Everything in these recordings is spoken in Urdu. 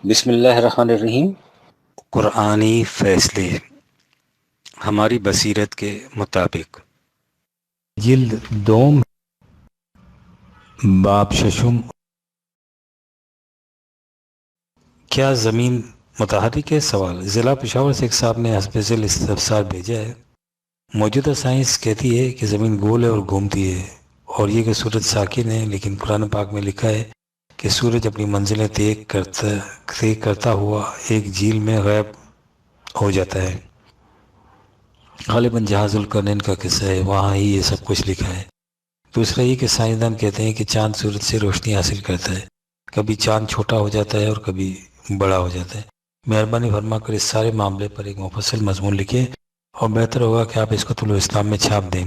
بسم اللہ الرحمن الرحیم۔ قرآنی فیصلے ہماری بصیرت کے مطابق، جلد دوم، باب ششم۔ کیا زمین متحرک ہے؟ سوال ضلع پشاور سے ایک صاحب نے حسب ذیل استفسار بھیجا ہے۔ موجودہ سائنس کہتی ہے کہ زمین گول ہے اور گھومتی ہے، اور یہ کہ سورج ساکن ہے، لیکن قرآن پاک میں لکھا ہے کہ سورج اپنی منزلیں طے کرتا ہوا ایک جھیل میں غائب ہو جاتا ہے۔ غالباً جہاز القرنین کا قصہ ہے، وہاں ہی یہ سب کچھ لکھا ہے۔ دوسرا یہ کہ سائنسدان کہتے ہیں کہ چاند سورج سے روشنی حاصل کرتا ہے، کبھی چاند چھوٹا ہو جاتا ہے اور کبھی بڑا ہو جاتا ہے۔ مہربانی فرما کر اس سارے معاملے پر ایک مفصل مضمون لکھیں، اور بہتر ہوگا کہ آپ اس کو طلوع اسلام میں چھاپ دیں۔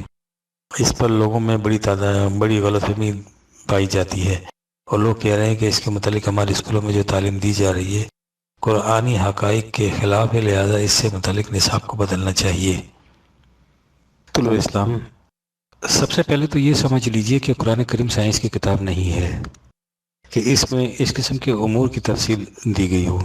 اس پر لوگوں میں بڑی غلط فہمی پائی جاتی ہے، اور لوگ کہہ رہے ہیں کہ اس کے متعلق ہمارے اسکولوں میں جو تعلیم دی جا رہی ہے قرآنی حقائق کے خلاف ہے، لہذا اس سے متعلق نصاب کو بدلنا چاہیے۔ طلوع اسلام، سب سے پہلے تو یہ سمجھ لیجئے کہ قرآن کریم سائنس کی کتاب نہیں ہے کہ اس میں اس قسم کے امور کی تفصیل دی گئی ہو،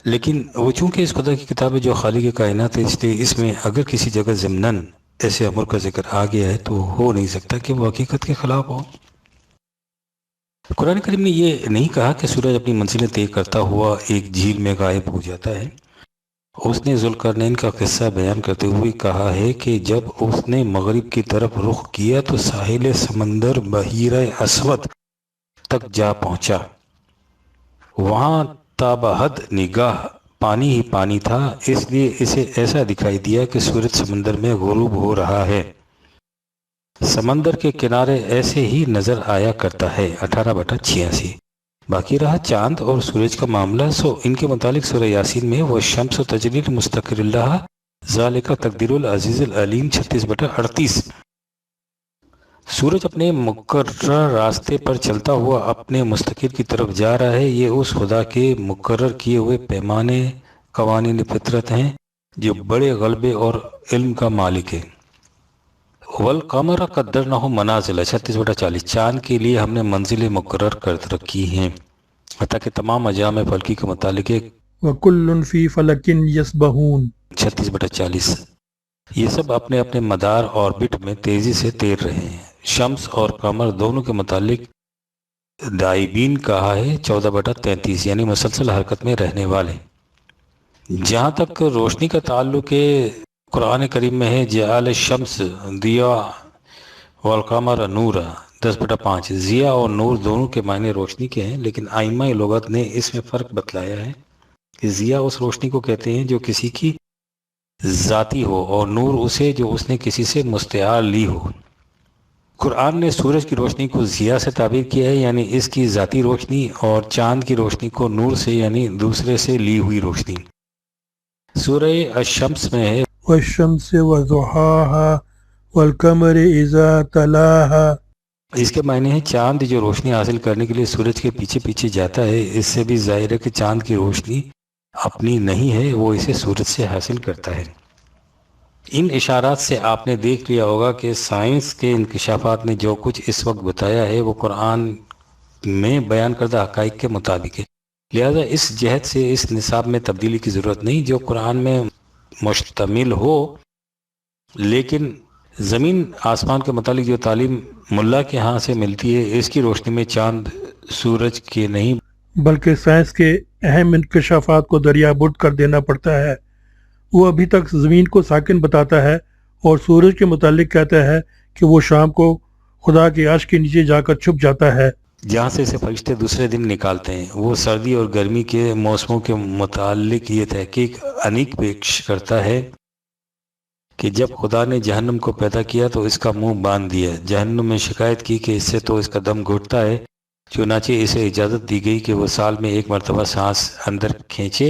لیکن وہ چونکہ اس خدا کی کتاب ہے جو خالق کائنات ہے، اس لیے اس میں اگر کسی جگہ ضمناً ایسے امور کا ذکر آ گیا ہے تو ہو نہیں سکتا کہ وہ حقیقت کے خلاف ہو۔ قرآن کریم نے یہ نہیں کہا کہ سورج اپنی منزلیں طے کرتا ہوا ایک جھیل میں غائب ہو جاتا ہے۔ اس نے ذوالقرنین کا قصہ بیان کرتے ہوئے کہا ہے کہ جب اس نے مغرب کی طرف رخ کیا تو ساحل سمندر بحیرہ اسود تک جا پہنچا۔ وہاں تابحد نگاہ پانی ہی پانی تھا، اس لیے اسے ایسا دکھائی دیا کہ سورج سمندر میں غروب ہو رہا ہے۔ سمندر کے کنارے ایسے ہی نظر آیا کرتا ہے۔ 18/86۔ باقی رہا چاند اور سورج کا معاملہ، سو ان کے متعلق سورہ یاسین میں وَالشَّمْسُ تَجْرِی لِمُسْتَقَرٍ لَہَا ذَلِکَ تَقْدِیرُ الْعَزِیزِ الْعَلِیم 36/38۔ سورج اپنے مقرر راستے پر چلتا ہوا اپنے مستقر کی طرف جا رہا ہے، یہ اس خدا کے مقرر کیے ہوئے پیمانے قوانین فطرت ہیں جو بڑے غلبے اور علم کا مالک ہے۔ وَالْقَمَرَ قَدَّرْنَاهُ مَنَازِلَ 36/40۔ چاند کے لیے ہم نے منزلیں مقرر کر رکھی ہیں، حتیٰ کہ تمام اجرام فلکی کے متعلق وَكُلٌّ فِي فَلَكٍ يَسْبَحُونَ 36/40۔ یہ سب اپنے اپنے مدار آربٹ میں تیزی سے تیر رہے ہیں۔ شمس اور قمر دونوں کے متعلق دائبین کہا ہے 14/33، یعنی مسلسل حرکت میں رہنے والے۔ جہاں تک روشنی کا تعلق ہے، قرآن کریم میں ہے جعل الشمس ضیاء والقمر نورا 10/5۔ ضیاء اور نور دونوں کے معنی روشنی کے ہیں، لیکن ائمہ لغت نے اس میں فرق بتلایا ہے کہ ضیاء اس روشنی کو کہتے ہیں جو کسی کی ذاتی ہو، اور نور اسے جو اس نے کسی سے مستعار لی ہو۔ قرآن نے سورج کی روشنی کو ضیاء سے تعبیر کیا ہے، یعنی اس کی ذاتی روشنی، اور چاند کی روشنی کو نور سے، یعنی دوسرے سے لی ہوئی روشنی۔ سورہ الشمس میں ہے وَالشَّمْسِ وَضُحَاهَا وَالْقَمَرِ إِذَا تَلَاهَا۔ اس کے معنی ہے چاند جو روشنی حاصل کرنے کے لیے سورج کے پیچھے پیچھے جاتا ہے، اس سے بھی ظاہر ہے کہ چاند کی روشنی اپنی نہیں ہے، وہ اسے سورج سے حاصل کرتا ہے۔ ان اشارات سے آپ نے دیکھ لیا ہوگا کہ سائنس کے انکشافات نے جو کچھ اس وقت بتایا ہے وہ قرآن میں بیان کردہ حقائق کے مطابق ہے، لہذا اس جہت سے اس نصاب میں تبدیلی کی ضرورت نہیں جو قرآن میں مشتمل ہو، لیکن زمین آسمان کے متعلق جو تعلیم ملا کے ہاں سے ملتی ہے اس کی روشنی میں چاند سورج کے نہیں بلکہ سائنس کے اہم انکشافات کو دریابرد کر دینا پڑتا ہے۔ وہ ابھی تک زمین کو ساکن بتاتا ہے اور سورج کے متعلق کہتا ہے کہ وہ شام کو خدا کے عرش کے نیچے جا کر چھپ جاتا ہے، جہاں سے اسے فرشتے دوسرے دن نکالتے ہیں۔ وہ سردی اور گرمی کے موسموں کے متعلق یہ تحقیق انیک پیش کرتا ہے کہ جب خدا نے جہنم کو پیدا کیا تو اس کا منہ باندھ دیا، جہنم میں شکایت کی کہ اس سے تو اس کا دم گھٹتا ہے، چنانچہ اسے اجازت دی گئی کہ وہ سال میں ایک مرتبہ سانس اندر کھینچے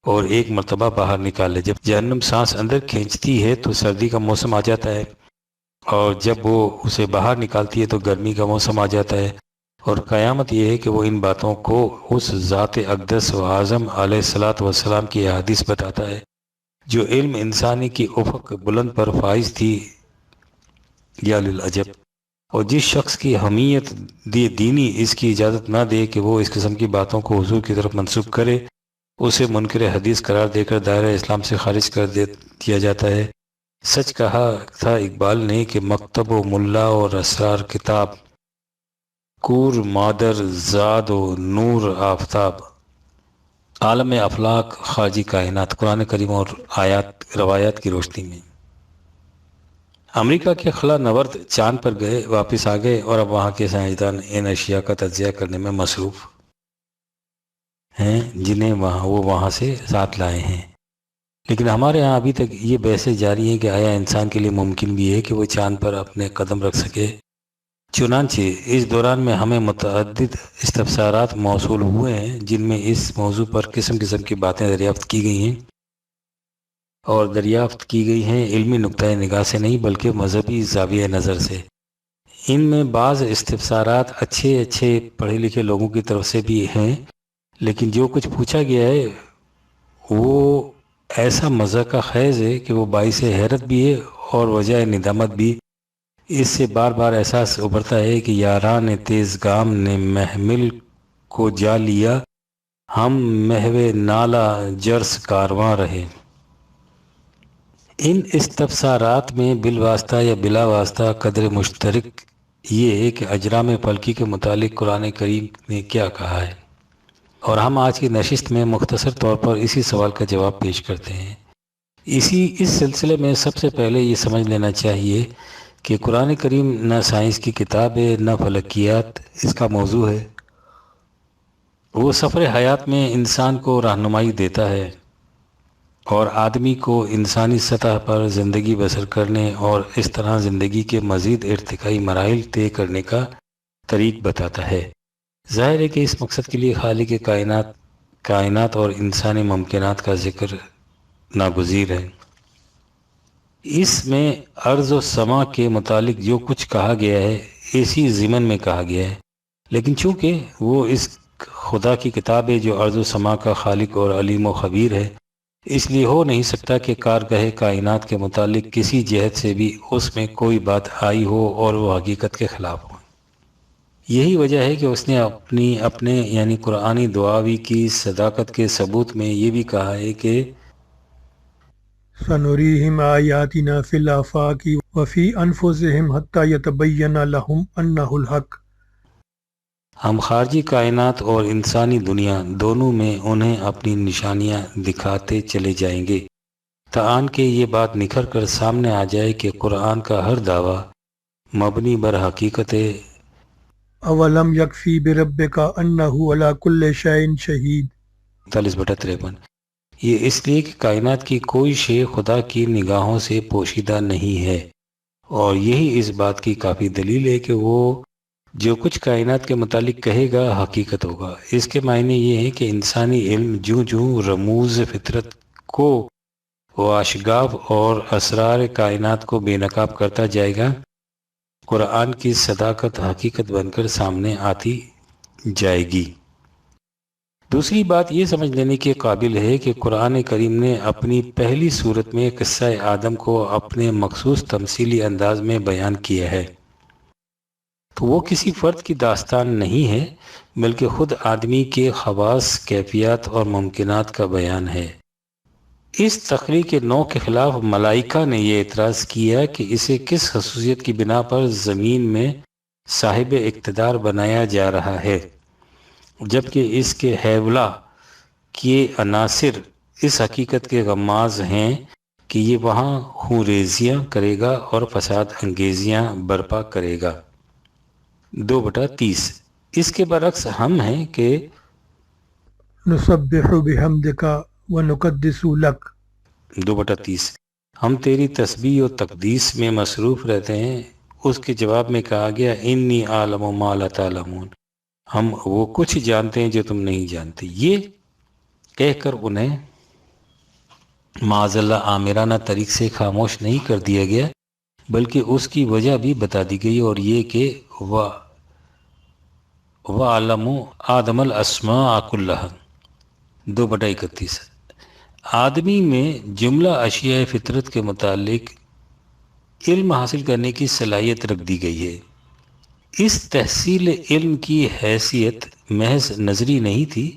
اور ایک مرتبہ باہر نکالے۔ جب جہنم سانس اندر کھینچتی ہے تو سردی کا موسم آ جاتا ہے، اور جب وہ اسے باہر نکالتی ہے تو گرمی کا موسم آ جاتا ہے۔ اور قیامت یہ ہے کہ وہ ان باتوں کو اس ذات اقدس و اعظم علیہ الصلاۃ والسلام کی احادیث بتاتا ہے جو علم انسانی کی افق بلند پر فائز تھی۔ یا للعجب! اور جس شخص کی حمیت دینی اس کی اجازت نہ دے کہ وہ اس قسم کی باتوں کو حضور کی طرف منسوب کرے، اسے منکر حدیث قرار دے کر دائرہ اسلام سے خارج کر دیا جاتا ہے۔ سچ کہا تھا اقبال نے کہ مکتب و ملا اور اسرار کتاب، کور مادر زاد و نور آفتاب، عالم افلاک خارجی کائنات، قرآن کریم اور آیات روایات کی روشنی میں۔ امریکہ کے خلا نورد چاند پر گئے، واپس آ گئے، اور اب وہاں کے سائنسدان ان اشیاء کا تجزیہ کرنے میں مصروف ہیں جنہیں وہ وہاں سے ساتھ لائے ہیں۔ لیکن ہمارے ہاں ابھی تک یہ بحثیں جاری ہیں کہ آیا انسان کے لیے ممکن بھی ہے کہ وہ چاند پر اپنے قدم رکھ سکے۔ چنانچہ اس دوران میں ہمیں متعدد استفسارات موصول ہوئے ہیں جن میں اس موضوع پر قسم قسم کی باتیں دریافت کی گئی ہیں، اور دریافت کی گئی ہیں علمی نقطۂ نگاہ سے نہیں بلکہ مذہبی زاویہ نظر سے۔ ان میں بعض استفسارات اچھے پڑھے لکھے لوگوں کی طرف سے بھی ہیں، لیکن جو کچھ پوچھا گیا ہے وہ ایسا مزہ کا خیز ہے کہ وہ باعث حیرت بھی ہے اور وجہ ندامت بھی۔ اس سے بار بار احساس ابھرتا ہے کہ یاران تیز گام نے محمل کو جا لیا، ہم محو نالا جرس کارواں رہے۔ ان استفسارات میں بالواسطہ یا بلا واسطہ قدر مشترک یہ ہے کہ اجرام فلکی کے متعلق قرآن کریم نے کیا کہا ہے، اور ہم آج کی نشست میں مختصر طور پر اسی سوال کا جواب پیش کرتے ہیں۔ اس سلسلے میں سب سے پہلے یہ سمجھ لینا چاہیے کہ قرآن کریم نہ سائنس کی کتاب ہے نہ فلکیات اس کا موضوع ہے۔ وہ سفر حیات میں انسان کو رہنمائی دیتا ہے اور آدمی کو انسانی سطح پر زندگی بسر کرنے اور اس طرح زندگی کے مزید ارتقائی مراحل طے کرنے کا طریق بتاتا ہے۔ ظاہر ہے کہ اس مقصد کے لیے خالق کائنات اور انسانی ممکنات کا ذکر ناگزیر ہے۔ اس میں ارض و سما کے متعلق جو کچھ کہا گیا ہے اسی ضمن میں کہا گیا ہے، لیکن چونکہ وہ اس خدا کی کتاب ہے جو ارض و سما کا خالق اور علیم و خبیر ہے، اس لیے ہو نہیں سکتا کہ کارگاہ کائنات کے متعلق کسی جہت سے بھی اس میں کوئی بات آئی ہو اور وہ حقیقت کے خلاف ہو۔ یہی وجہ ہے کہ اس نے اپنے یعنی قرآنی دعاوی کی صداقت کے ثبوت میں یہ بھی کہا ہے کہ سنریہم آیاتنا فی الآفاق وفی انفسہم حتی یتبین لہم انہ الحق، ہم خارجی کائنات اور انسانی دنیا دونوں میں انہیں اپنی نشانیاں دکھاتے چلے جائیں گے تاان کہ یہ بات نکھر کر سامنے آ جائے کہ قرآن کا ہر دعویٰ مبنی بر حقیقت اولم یکفی بربک انہ علی کل شیء شہید، 43/53۔ یہ اس لیے کہ کائنات کی کوئی شے خدا کی نگاہوں سے پوشیدہ نہیں ہے، اور یہی اس بات کی کافی دلیل ہے کہ وہ جو کچھ کائنات کے متعلق کہے گا حقیقت ہوگا۔ اس کے معنی یہ ہے کہ انسانی علم جوں رموز فطرت کو واشگاف اور اسرار کائنات کو بے نقاب کرتا جائے گا، قرآن کی صداقت حقیقت بن کر سامنے آتی جائے گی۔ دوسری بات یہ سمجھ لینے کے قابل ہے کہ قرآن کریم نے اپنی پہلی صورت میں قصہ آدم کو اپنے مخصوص تمثیلی انداز میں بیان کیا ہے، تو وہ کسی فرد کی داستان نہیں ہے بلکہ خود آدمی کے خواص، کیفیات اور ممکنات کا بیان ہے۔ اس تخلیق نو کے خلاف ملائکہ نے یہ اعتراض کیا کہ اسے کس خصوصیت کی بنا پر زمین میں صاحب اقتدار بنایا جا رہا ہے، جبکہ اس کے حیولہ کے عناصر اس حقیقت کے غماز ہیں کہ یہ وہاں خونریزیاں کرے گا اور فساد انگیزیاں برپا کرے گا۔ 2/30۔ اس کے برعکس ہم ہیں کہ نسبح بحمدک ونقدس لک، 2/30۔ ہم تیری تسبیح و تقدیس میں مصروف رہتے ہیں۔ اس کے جواب میں کہا گیا انی اعلم ما لا تعلمون، ہم وہ کچھ جانتے ہیں جو تم نہیں جانتے۔ یہ کہہ کر انہیں معاذ اللہ آمرانہ طریق سے خاموش نہیں کر دیا گیا بلکہ اس کی وجہ بھی بتا دی گئی، اور یہ کہ وَعَلَمُوا آدَمَ الْأَسْمَاءَ كُلَّهَا، 2/31۔ آدمی میں جملہ اشیاء فطرت کے متعلق علم حاصل کرنے کی صلاحیت رکھ دی گئی ہے۔ اس تحصیل علم کی حیثیت محض نظری نہیں تھی،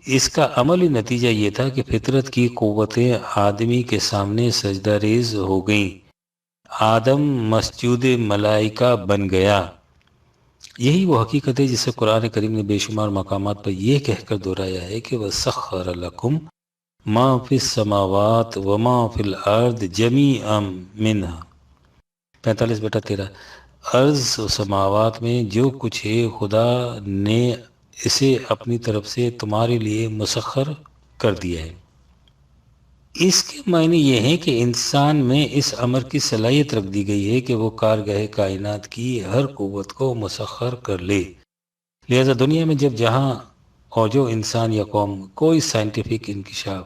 اس کا عملی نتیجہ یہ تھا کہ فطرت کی قوتیں آدمی کے سامنے سجدہ ریز ہو گئیں، آدم مسجود ملائکہ بن گیا۔ یہی وہ حقیقت ہے جسے قرآن کریم نے بے شمار مقامات پر یہ کہہ کر دہرایا ہے کہ وَسَخَّرَ لَكُمْ مَا فِي السَّمَاوَاتِ وَمَا فِي الْأَرْضِ جَمِيعًا مِنْهُ 45/13۔ ارض و سماوات میں جو کچھ ہے خدا نے اسے اپنی طرف سے تمہارے لیے مسخر کر دیا ہے۔ اس کے معنی یہ ہیں کہ انسان میں اس امر کی صلاحیت رکھ دی گئی ہے کہ وہ کارگاہ کائنات کی ہر قوت کو مسخر کر لے۔ لہذا دنیا میں جب جہاں اور جو انسان یا قوم کوئی سائنٹیفک انکشاف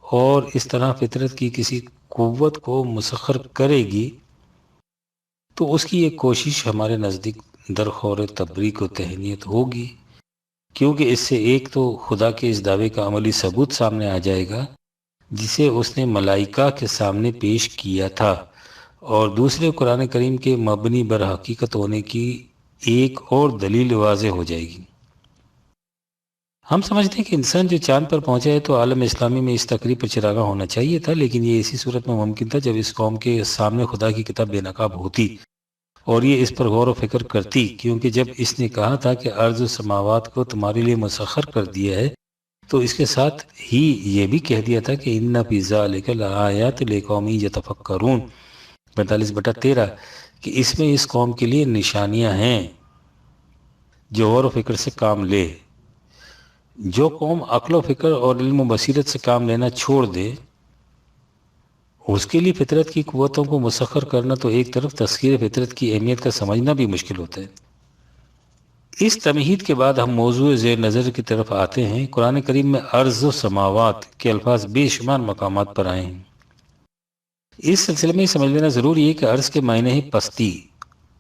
اور اس طرح فطرت کی کسی قوت کو مسخر کرے گی تو اس کی ایک کوشش ہمارے نزدیک درخور تبریک و تہنیت ہوگی، کیونکہ اس سے ایک تو خدا کے اس دعوے کا عملی ثبوت سامنے آ جائے گا جسے اس نے ملائکہ کے سامنے پیش کیا تھا، اور دوسرے قرآن کریم کے مبنی بر حقیقت ہونے کی ایک اور دلیل واضح ہو جائے گی۔ ہم سمجھتے ہیں کہ انسان جو چاند پر پہنچا ہے تو عالم اسلامی میں اس تقریب پر چراغاں ہونا چاہیے تھا، لیکن یہ اسی صورت میں ممکن تھا جب اس قوم کے سامنے خدا کی کتاب بے نقاب ہوتی اور یہ اس پر غور و فکر کرتی، کیونکہ جب اس نے کہا تھا کہ ارض و سماوات کو تمہارے لیے مسخر کر دیا ہے تو اس کے ساتھ ہی یہ بھی کہہ دیا تھا کہ ان فی ذلک لآیات لقوم یتفکرون 45/13 کہ اس میں اس قوم کے لیے نشانیاں ہیں جو غور و فکر سے کام لے۔ جو قوم عقل و فکر اور علم و بصیرت سے کام لینا چھوڑ دے اس کے لیے فطرت کی قوتوں کو مسخر کرنا تو ایک طرف تسخیر فطرت کی اہمیت کا سمجھنا بھی مشکل ہوتا ہے۔ اس تمہید کے بعد ہم موضوع زیر نظر کی طرف آتے ہیں۔ قرآن کریم میں ارض و سماوات کے الفاظ بے شمار مقامات پر آئے ہیں۔ اس سلسلے میں سمجھ لینا ضروری ہے کہ ارض کے معنی ہے پستی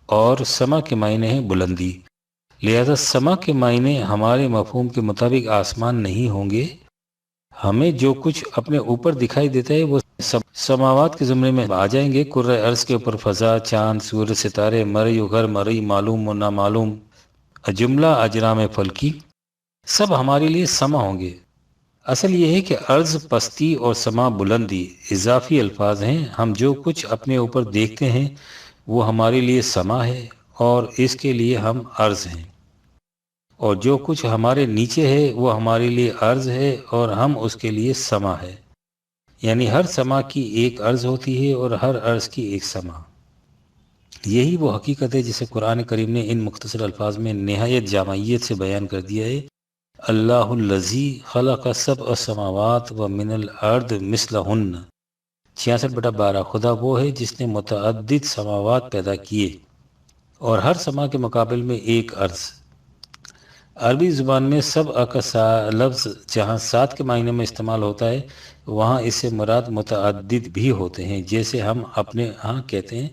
اور سما کے معنی ہے بلندی، لہذا سما کے معنی ہمارے مفہوم کے مطابق آسمان نہیں ہوں گے۔ ہمیں جو کچھ اپنے اوپر دکھائی دیتا ہے وہ سماوات کے زمرے میں آ جائیں گے۔ کرۂ ارض کے اوپر فضا، چاند، سورج، ستارے، مرئی و غیر مرئی، معلوم و نامعلوم، جملہ اجرام فلکی سب ہمارے لیے سما ہوں گے۔ اصل یہ ہے کہ ارض پستی اور سما بلندی اضافی الفاظ ہیں۔ ہم جو کچھ اپنے اوپر دیکھتے ہیں وہ ہمارے لیے سما ہے اور اس کے لیے ہم ارض ہیں، اور جو کچھ ہمارے نیچے ہے وہ ہمارے لیے ارض ہے اور ہم اس کے لیے سما ہے۔ یعنی ہر سما کی ایک ارض ہوتی ہے اور ہر ارض کی ایک سما۔ یہی وہ حقیقت ہے جسے قرآن کریم نے ان مختصر الفاظ میں نہایت جامعیت سے بیان کر دیا ہے۔ اللہ الذی خلق سبع سماوات و من الارض مثلہن 66/12۔ خدا وہ ہے جس نے متعدد سماوات پیدا کیے اور ہر سما کے مقابل میں ایک ارض۔ عربی زبان میں سبع کا لفظ جہاں 7 کے معنی میں استعمال ہوتا ہے وہاں اس سے مراد متعدد بھی ہوتے ہیں، جیسے ہم اپنے ہاں کہتے ہیں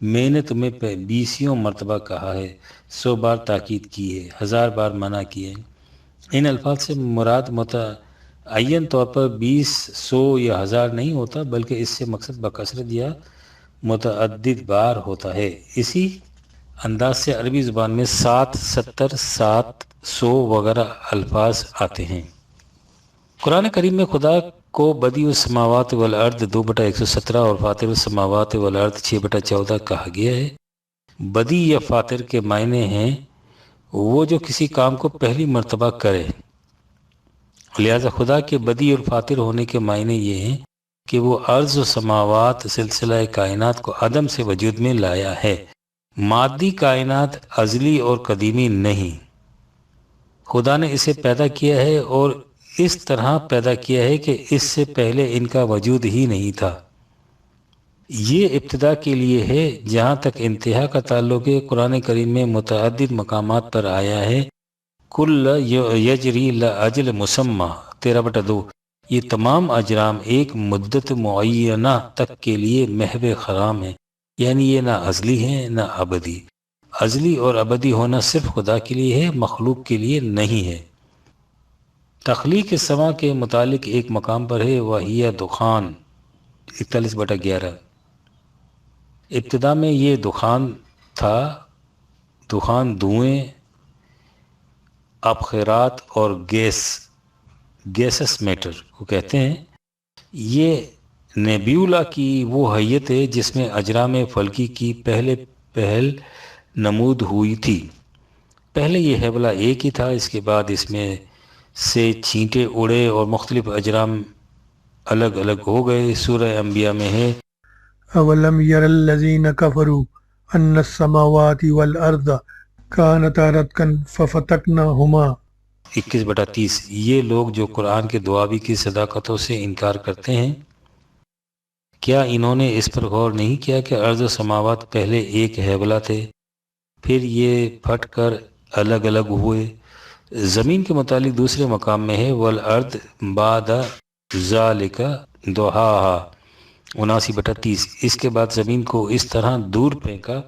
میں نے تمہیں 20 مرتبہ کہا ہے، 100 بار تاکید کی ہے، 1000 بار منع کی ہے۔ ان الفاظ سے مراد متعین طور پر 20، 100 یا 1000 نہیں ہوتا، بلکہ اس سے مقصد بکثرت یا متعدد بار ہوتا ہے۔ اسی انداز سے عربی زبان میں 7، 70، 700 وغیرہ الفاظ آتے ہیں۔ قرآن کریم میں خدا کو بدیع السماوات والارض 2/117 اور فاطر السماوات والارض 6/14 کہا گیا ہے۔ بدیع یا فاطر کے معنی ہیں وہ جو کسی کام کو پہلی مرتبہ کرے، لہذا خدا کے بدیع اور فاطر ہونے کے معنی یہ ہیں کہ وہ ارض و سماوات سلسلہ کائنات کو عدم سے وجود میں لایا ہے۔ مادی کائنات ازلی اور قدیمی نہیں، خدا نے اسے پیدا کیا ہے اور اس طرح پیدا کیا ہے کہ اس سے پہلے ان کا وجود ہی نہیں تھا۔ یہ ابتدا کے لیے ہے۔ جہاں تک انتہا کا تعلق ہے قرآن کریم میں متعدد مقامات پر آیا ہے کل یجری لاجل مسمى 13/2۔ یہ تمام اجرام ایک مدت معینہ تک کے لیے محو خرام ہیں، یعنی یہ نہ ازلی ہیں نہ ابدی۔ ازلی اور ابدی ہونا صرف خدا کے لیے ہے، مخلوق کے لیے نہیں ہے۔ تخلیق سما کے متعلق ایک مقام پر ہے وَهِيَ دخان 41/11۔ ابتدا میں یہ دخان تھا، طوفان دھوئیں، ابخارات اور گیسس میٹر کو کہتے ہیں۔ یہ نیبیولا کی وہ حیت ہے جس میں اجرام فلکی کی پہل نمود ہوئی تھی۔ پہلے یہ ہیبلا ایک ہی تھا، اس کے بعد اس میں سے چھینٹے اڑے اور مختلف اجرام الگ الگ ہو گئے۔ سورہ انبیاء میں ہے اولم یر الذین کفروا ان السماوات والارض کانتا رتقا ففتقناہما۔ 21/30۔ یہ لوگ جو قرآن کے دعابی کی صداقتوں سے انکار کرتے ہیں، کیا انہوں نے اس پر غور نہیں کیا کہ ارض و سماوات پہلے ایک ہیبلا تھے، پھر یہ پھٹ کر الگ الگ ہوئے۔ زمین کے متعلق دوسرے مقام میں ہے والارض بعد ذالک دحاہا 79/30۔ اس کے بعد زمین کو اس طرح دور پھینکا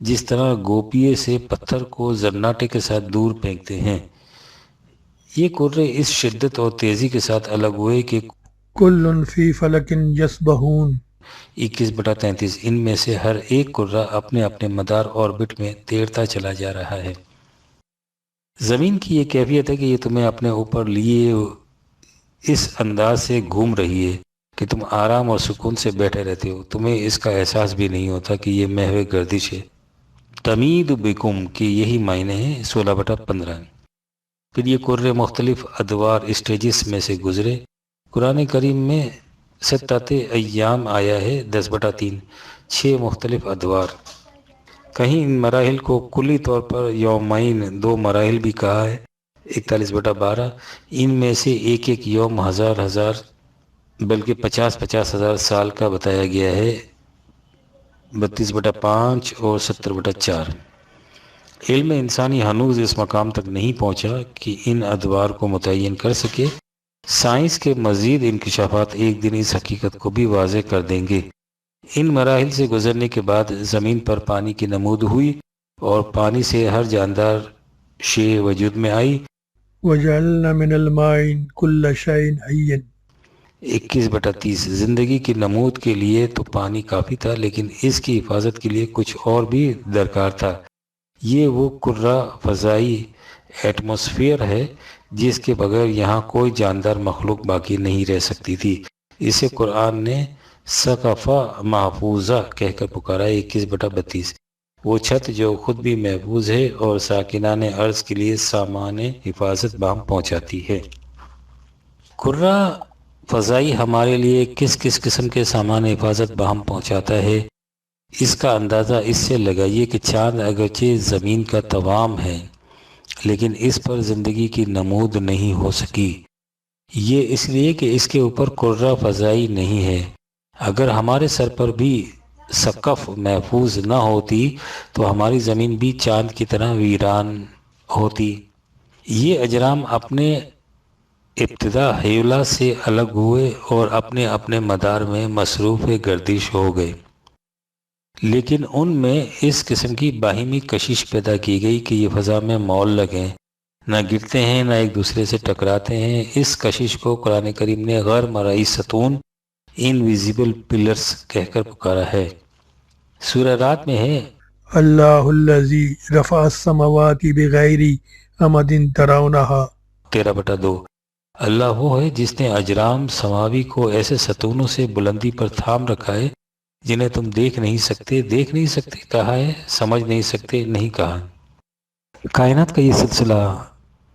جس طرح گوپیے سے پتھر کو زرناٹے کے ساتھ دور پھینکتے ہیں۔ یہ کرے اس شدت اور تیزی کے ساتھ الگ ہوئے کہ کل فی فلک یسبحون۔ 21/33۔ ان میں سے ہر ایک کرہ اپنے اپنے مدار آربٹ میں تیرتا چلا جا رہا ہے۔ زمین کی یہ کیفیت ہے کہ یہ تمہیں اپنے اوپر لیے اس انداز سے گھوم رہی ہے کہ تم آرام اور سکون سے بیٹھے رہتے ہو، تمہیں اس کا احساس بھی نہیں ہوتا کہ یہ محو گردش ہے۔ تمید بکم کے یہی معنی ہیں 16/15۔ پھر یہ کرے مختلف ادوار اسٹیجز میں سے گزرے۔ قرآن کریم میں 7 ایام آیا ہے 10/3، 6 مختلف ادوار۔ کہیں ان مراحل کو کلی طور پر یومین 2 مراحل بھی کہا ہے 41/12۔ ان میں سے ایک ایک یوم ہزار بلکہ 50 ہزار سال کا بتایا گیا ہے 32/5 اور 70/4۔ علم انسانی ہنوز اس مقام تک نہیں پہنچا کہ ان ادوار کو متعین کر سکے۔ سائنس کے مزید انکشافات ایک دن اس حقیقت کو بھی واضح کر دیں گے۔ ان مراحل سے گزرنے کے بعد زمین پر پانی کی نمود ہوئی اور پانی سے ہر جاندار شے وجود میں آئی۔ وجعلنا من الماء كل شيء حي۔ 21/30۔ زندگی کی نمود کے لیے تو پانی کافی تھا، لیکن اس کی حفاظت کے لیے کچھ اور بھی درکار تھا۔ یہ وہ کرہ فضائی ایٹماسفیئر ہے جس کے بغیر یہاں کوئی جاندار مخلوق باقی نہیں رہ سکتی تھی۔ اسے قرآن نے سقفہ محفوظہ کہہ کر پکارا ہے 21/32۔ وہ چھت جو خود بھی محفوظ ہے اور ساکنان ارض کے لیے سامان حفاظت بہم پہنچاتی ہے۔ کرہ فضائی ہمارے لیے کس کس قسم کے سامان حفاظت بہم پہنچاتا ہے، اس کا اندازہ اس سے لگائیے کہ چاند اگرچہ زمین کا توام ہے لیکن اس پر زندگی کی نمود نہیں ہو سکی۔ یہ اس لیے کہ اس کے اوپر کرہ فضائی نہیں ہے۔ اگر ہمارے سر پر بھی سقف محفوظ نہ ہوتی تو ہماری زمین بھی چاند کی طرح ویران ہوتی۔ یہ اجرام اپنے ابتدا ہیولا سے الگ ہوئے اور اپنے اپنے مدار میں مصروف گردش ہو گئے، لیکن ان میں اس قسم کی باہمی کشش پیدا کی گئی کہ یہ فضا میں معلق ہیں، نہ گرتے ہیں نہ ایک دوسرے سے ٹکراتے ہیں۔ اس کشش کو قرآن کریم نے غیر مرئی ستون انویزیبل پلرز کہہ کر پکارا ہے۔ سورہ رات میں ہے اللہ الذی رفع السماوات بغیر عمد ترونہا۔ 13/2۔ اللہ وہ ہے جس نے اجرام سماوی کو ایسے ستونوں سے بلندی پر تھام رکھا ہے جنہیں تم دیکھ نہیں سکتے کہا ہے، سمجھ نہیں سکتے نہیں کہا۔ کائنات کا یہ سلسلہ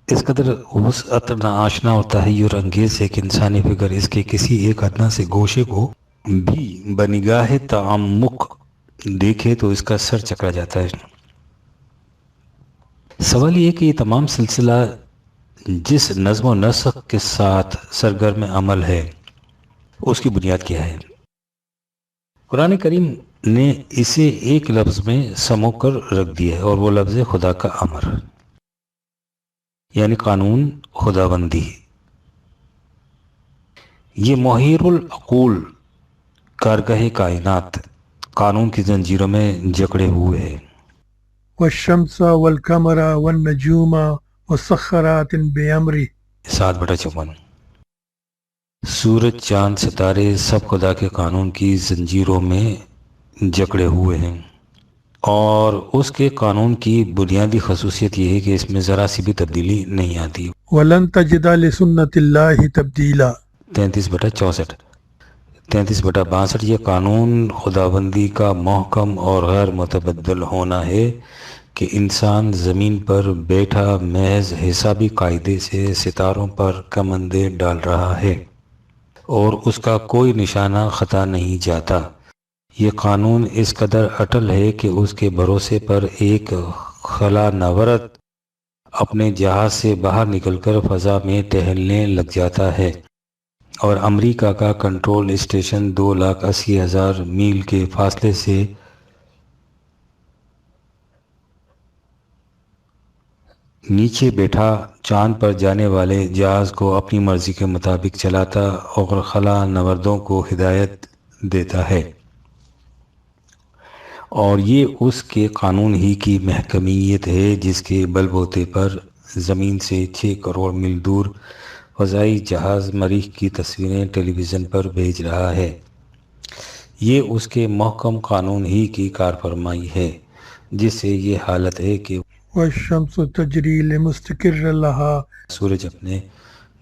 اس قدر وسعت ناآشنا اور تحیر انگیز ہے کہ انسانی فکر اس کے کسی ایک ادنا سے گوشے کو بھی بنگاہ تعمق دیکھے تو اس کا سر چکرا جاتا ہے۔ سوال یہ کہ یہ تمام سلسلہ جس نظم و نسق کے ساتھ سرگرم عمل ہے اس کی بنیاد کیا ہے؟ قرآن کریم نے اسے ایک لفظ میں سمو کر رکھ دیا ہے اور وہ لفظ ہے خدا کا امر، یعنی قانون خداوندی۔ یہ محیر العقول کارگاہ کائنات قانون کی زنجیروں میں جکڑے ہوئے ہے۔ والشمس والقمر والنجوم مسخرات بامرہ۔ 7/54۔ سورج چاند ستارے سب خدا کے قانون کی زنجیروں میں جکڑے ہوئے ہیں۔ اور اس کے قانون کی بنیادی خصوصیت یہ ہے کہ اس میں ذرا سی بھی تبدیلی نہیں آتی۔ ولن تجد لسنت اللہ تبدیلا۔ 33/64 33/62 یہ قانون خداوندی کا محکم اور غیر متبدل ہونا ہے کہ انسان زمین پر بیٹھا محض حسابی قاعدے سے ستاروں پر کمندیں ڈال رہا ہے اور اس کا کوئی نشانہ خطا نہیں جاتا۔ یہ قانون اس قدر اٹل ہے کہ اس کے بھروسے پر ایک خلا نورد اپنے جہاز سے باہر نکل کر فضا میں ٹہلنے لگ جاتا ہے اور امریکہ کا کنٹرول اسٹیشن 2,80,000 میل کے فاصلے سے نیچے بیٹھا چاند پر جانے والے جہاز کو اپنی مرضی کے مطابق چلاتا اور خلا نوردوں کو ہدایت دیتا ہے، اور یہ اس کے قانون ہی کی محکمیت ہے جس کے بل بوتے پر زمین سے 6 کروڑ میل دور فضائی جہاز مریخ کی تصویریں ٹیلی ویژن پر بھیج رہا ہے۔ یہ اس کے محکم قانون ہی کی کارفرمائی ہے جس سے یہ حالت ہے کہ والشمس تجری لمستقر لها۔ سورج اپنے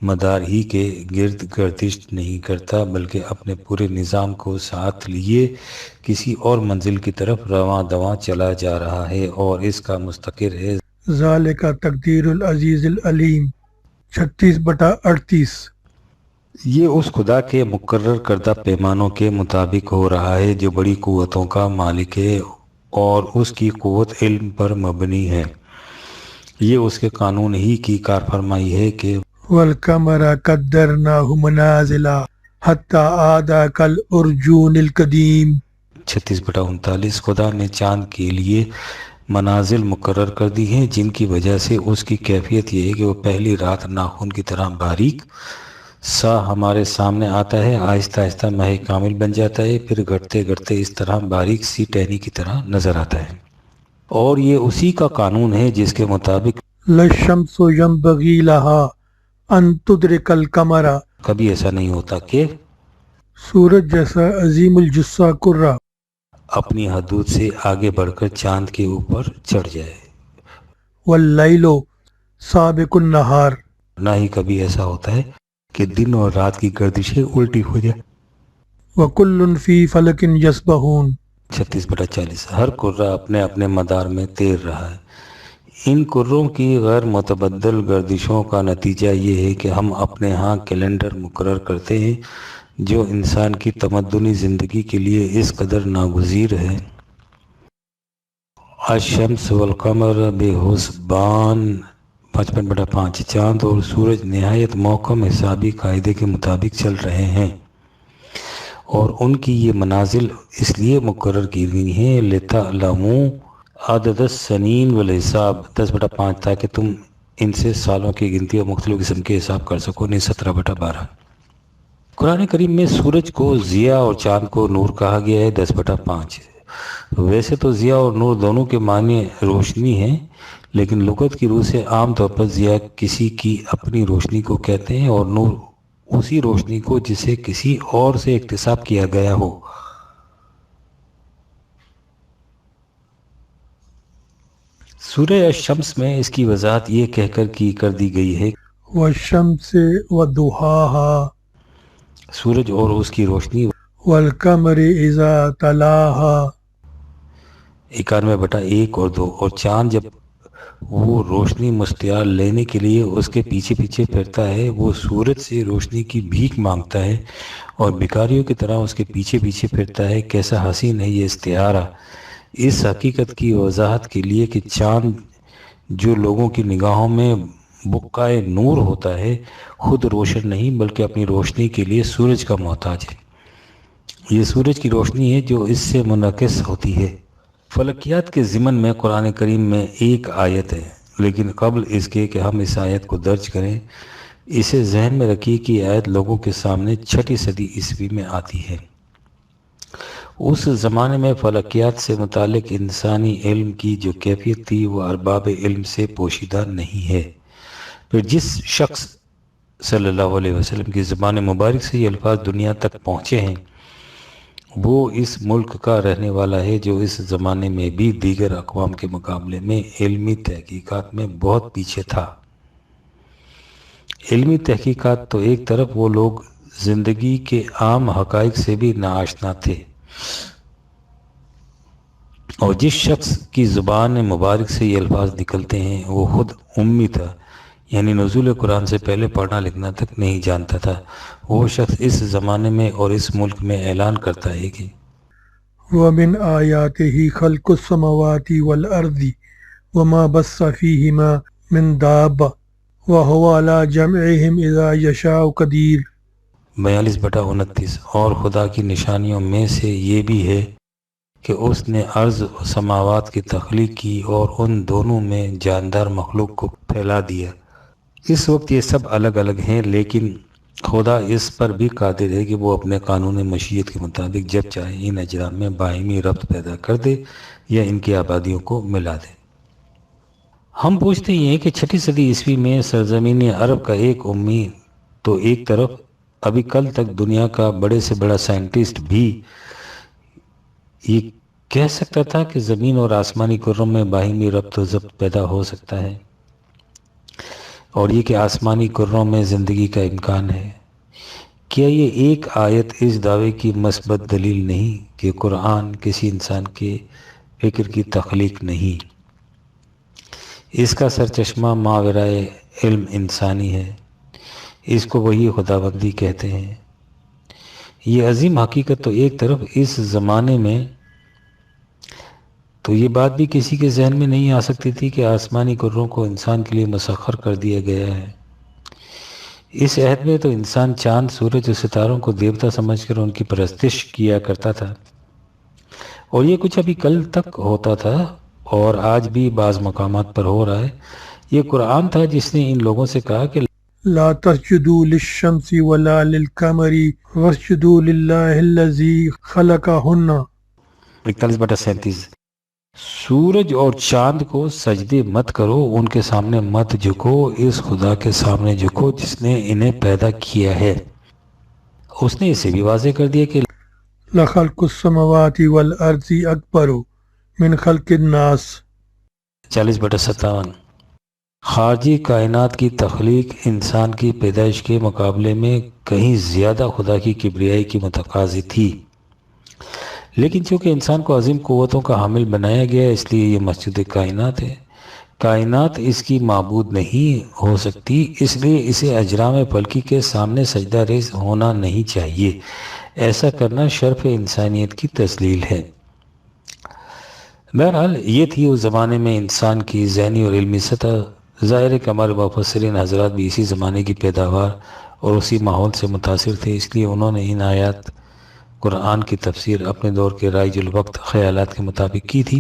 مدار ہی کے گرد گردش نہیں کرتا بلکہ اپنے پورے نظام کو ساتھ لیے کسی اور منزل کی طرف رواں دواں چلا جا رہا ہے اور اس کا مستقر ہے۔ ذالک تقدیر العزیز العلیم۔ 36/38 یہ اس خدا کے مقرر کردہ پیمانوں کے مطابق ہو رہا ہے جو بڑی قوتوں کا مالک ہے اور اس کی قوت علم پر مبنی ہے۔ یہ اس کے قانون ہی کی کارفرمائی ہے کہ والقمر قدرناہ منازل حتی عاد کالعرجون القدیم۔ 36/39 خدا نے چاند کے لیے منازل مقرر کر دی ہیں جن کی وجہ سے اس کی کیفیت یہ ہے کہ وہ پہلی رات ناخن کی طرح باریک سا ہمارے سامنے آتا ہے، آہستہ آہستہ ماہ کامل بن جاتا ہے، پھر گھٹتے گھٹتے اس طرح باریک سی ٹہنی کی طرح نظر آتا ہے، اور یہ اسی کا قانون ہے جس کے مطابق للشمس ینبغی لها ان تدرک القمر۔ کبھی ایسا نہیں ہوتا کہ سورج جیسا عظیم الجثہ کرہ اپنی حدود سے آگے بڑھ کر چاند کے اوپر چڑھ جائے، واللیل سابق النہار۔ نہ ہی کبھی ایسا ہوتا ہے کہ دن اور رات کی گردشیں الٹی ہو جائے۔ وکل فی فلک یسبحون۔ 36/40 ہر کرہ اپنے اپنے مدار میں تیر رہا ہے۔ ان کروں کی غیر متبدل گردشوں کا نتیجہ یہ ہے کہ ہم اپنے ہاں کیلنڈر مقرر کرتے ہیں جو انسان کی تمدنی زندگی کے لیے اس قدر ناگزیر ہے۔ الشمس والقمر بحسبان 55/5 چاند اور سورج نہایت محکم حسابی قاعدے کے مطابق چل رہے ہیں اور ان کی یہ منازل اس لیے مقرر کی گئی ہیں لِتَعْلَمُوا عدد السنین والحساب 10/5 تاکہ تم ان سے سالوں کی گنتی اور مختلف قسم کے حساب کر سکو۔ 17/12 قرآن کریم میں سورج کو ضیاء اور چاند کو نور کہا گیا ہے۔ 10/5 ویسے تو ضیاء اور نور دونوں کے معنی روشنی ہیں، لیکن لغت کی روح سے عام طور پر ضیاء کسی کی اپنی روشنی کو کہتے ہیں اور نور اسی روشنی کو جسے کسی اور سے اکتساب کیا گیا ہو۔ سورہ الشمس میں اس کی وضاحت یہ کہہ کر دی گئی ہے والشمس وضحاها۔ سورج اور اس کی روشنی والقمر اذا تلاها۔ 91/1 اور 2 اور چاند جب وہ روشنی مستعار لینے کے لیے اس کے پیچھے پیچھے پھرتا ہے، وہ سورج سے روشنی کی بھیک مانگتا ہے اور بھکاریوں کی طرح اس کے پیچھے پیچھے پھرتا ہے۔ کیسا حسین ہے یہ استعارہ اس حقیقت کی وضاحت کے لیے کہ چاند جو لوگوں کی نگاہوں میں بقائے نور ہوتا ہے خود روشن نہیں بلکہ اپنی روشنی کے لیے سورج کا محتاج ہے۔ یہ سورج کی روشنی ہے جو اس سے منعکس ہوتی ہے۔ فلکیات کے ضمن میں قرآن کریم میں ایک آیت ہے، لیکن قبل اس کے کہ ہم اس آیت کو درج کریں اسے ذہن میں رکھیے کہ یہ آیت لوگوں کے سامنے 6 صدی عیسوی میں آتی ہے۔ اس زمانے میں فلکیات سے متعلق انسانی علم کی جو کیفیت تھی وہ ارباب علم سے پوشیدہ نہیں ہے۔ پھر جس شخص صلی اللہ علیہ وسلم کی زبان مبارک سے یہ الفاظ دنیا تک پہنچے ہیں وہ اس ملک کا رہنے والا ہے جو اس زمانے میں بھی دیگر اقوام کے مقابلے میں علمی تحقیقات میں بہت پیچھے تھا۔ علمی تحقیقات تو ایک طرف، وہ لوگ زندگی کے عام حقائق سے بھی ناآشنا تھے، اور جس شخص کی زبان مبارک سے یہ الفاظ نکلتے ہیں وہ خود امی تھا، یعنی نزول قرآن سے پہلے پڑھنا لکھنا تک نہیں جانتا تھا۔ وہ شخص اس زمانے میں اور اس ملک میں اعلان کرتا ہے کہ وَمِنْ آيَاتِهِ خَلْقُ السَّمَاوَاتِ وَالْأَرْضِ وَمَا بَثَّ فِيهِمَا مِنْ دَابَّةٍ وَهُوَ عَلَى جَمْعِهِمْ إِذَا يَشَاءُ قَدِيرٌ 42/29۔ اور خدا کی نشانیوں میں سے یہ بھی ہے کہ اس نے ارض و سماوات کی تخلیق کی اور ان دونوں میں جاندار مخلوق کو پھیلا دیا۔ اس وقت یہ سب الگ الگ ہیں، لیکن خدا اس پر بھی قادر ہے کہ وہ اپنے قانون مشیت کے مطابق جب چاہے ان اجرام میں باہمی ربط پیدا کر دے یا ان کی آبادیوں کو ملا دے۔ ہم پوچھتے ہیں کہ 6 صدی عیسوی میں سرزمین عرب کا ایک امی تو ایک طرف، ابھی کل تک دنیا کا بڑے سے بڑا سائنٹسٹ بھی یہ کہہ سکتا تھا کہ زمین اور آسمانی کروں میں باہمی ربط و ضبط پیدا ہو سکتا ہے، اور یہ کہ آسمانی کروں میں زندگی کا امکان ہے۔ کیا یہ ایک آیت اس دعوے کی مثبت دلیل نہیں کہ قرآن کسی انسان کے فکر کی تخلیق نہیں، اس کا سرچشمہ ماورائے علم انسانی ہے، اس کو وہی خداوندی کہتے ہیں۔ یہ عظیم حقیقت تو ایک طرف، اس زمانے میں تو یہ بات بھی کسی کے ذہن میں نہیں آ سکتی تھی کہ آسمانی کروں کو انسان کے لیے مسخر کر دیا گیا ہے۔ اس عہد میں تو انسان چاند، سورج اور ستاروں کو دیوتا سمجھ کر ان کی پرستش کیا کرتا تھا، اور یہ کچھ ابھی کل تک ہوتا تھا اور آج بھی بعض مقامات پر ہو رہا ہے۔ یہ قرآن تھا جس نے ان لوگوں سے کہا کہ لا تسجدوا للشمس ولا للقمر واسجدوا للہ الذی خلقہن 41/37، سورج اور چاند کو سجدے مت کرو، ان کے سامنے مت جھکو، اس خدا کے سامنے جھکو جس نے انہیں پیدا کیا ہے۔ اس نے اسے بھی واضح کر دیا کہ لخلق السماوات والارض اکبر من خلق الناس 40/57، خارجی کائنات کی تخلیق انسان کی پیدائش کے مقابلے میں کہیں زیادہ خدا کی کبریائی کی متقاضی تھی، لیکن چونکہ انسان کو عظیم قوتوں کا حامل بنایا گیا اس لیے یہ مسجد کائنات ہے۔ کائنات اس کی معبود نہیں ہو سکتی، اس لیے اسے اجرام فلکی کے سامنے سجدہ ریز ہونا نہیں چاہیے۔ ایسا کرنا شرف انسانیت کی تذلیل ہے۔ بہرحال یہ تھی اس زمانے میں انسان کی ذہنی اور علمی سطح۔ ظاہر ہے کہ ہمارے مفسرین حضرات بھی اسی زمانے کی پیداوار اور اسی ماحول سے متاثر تھے، اس لیے انہوں نے ان آیات قرآن کی تفسیر اپنے دور کے رائج الوقت خیالات کے مطابق کی تھی۔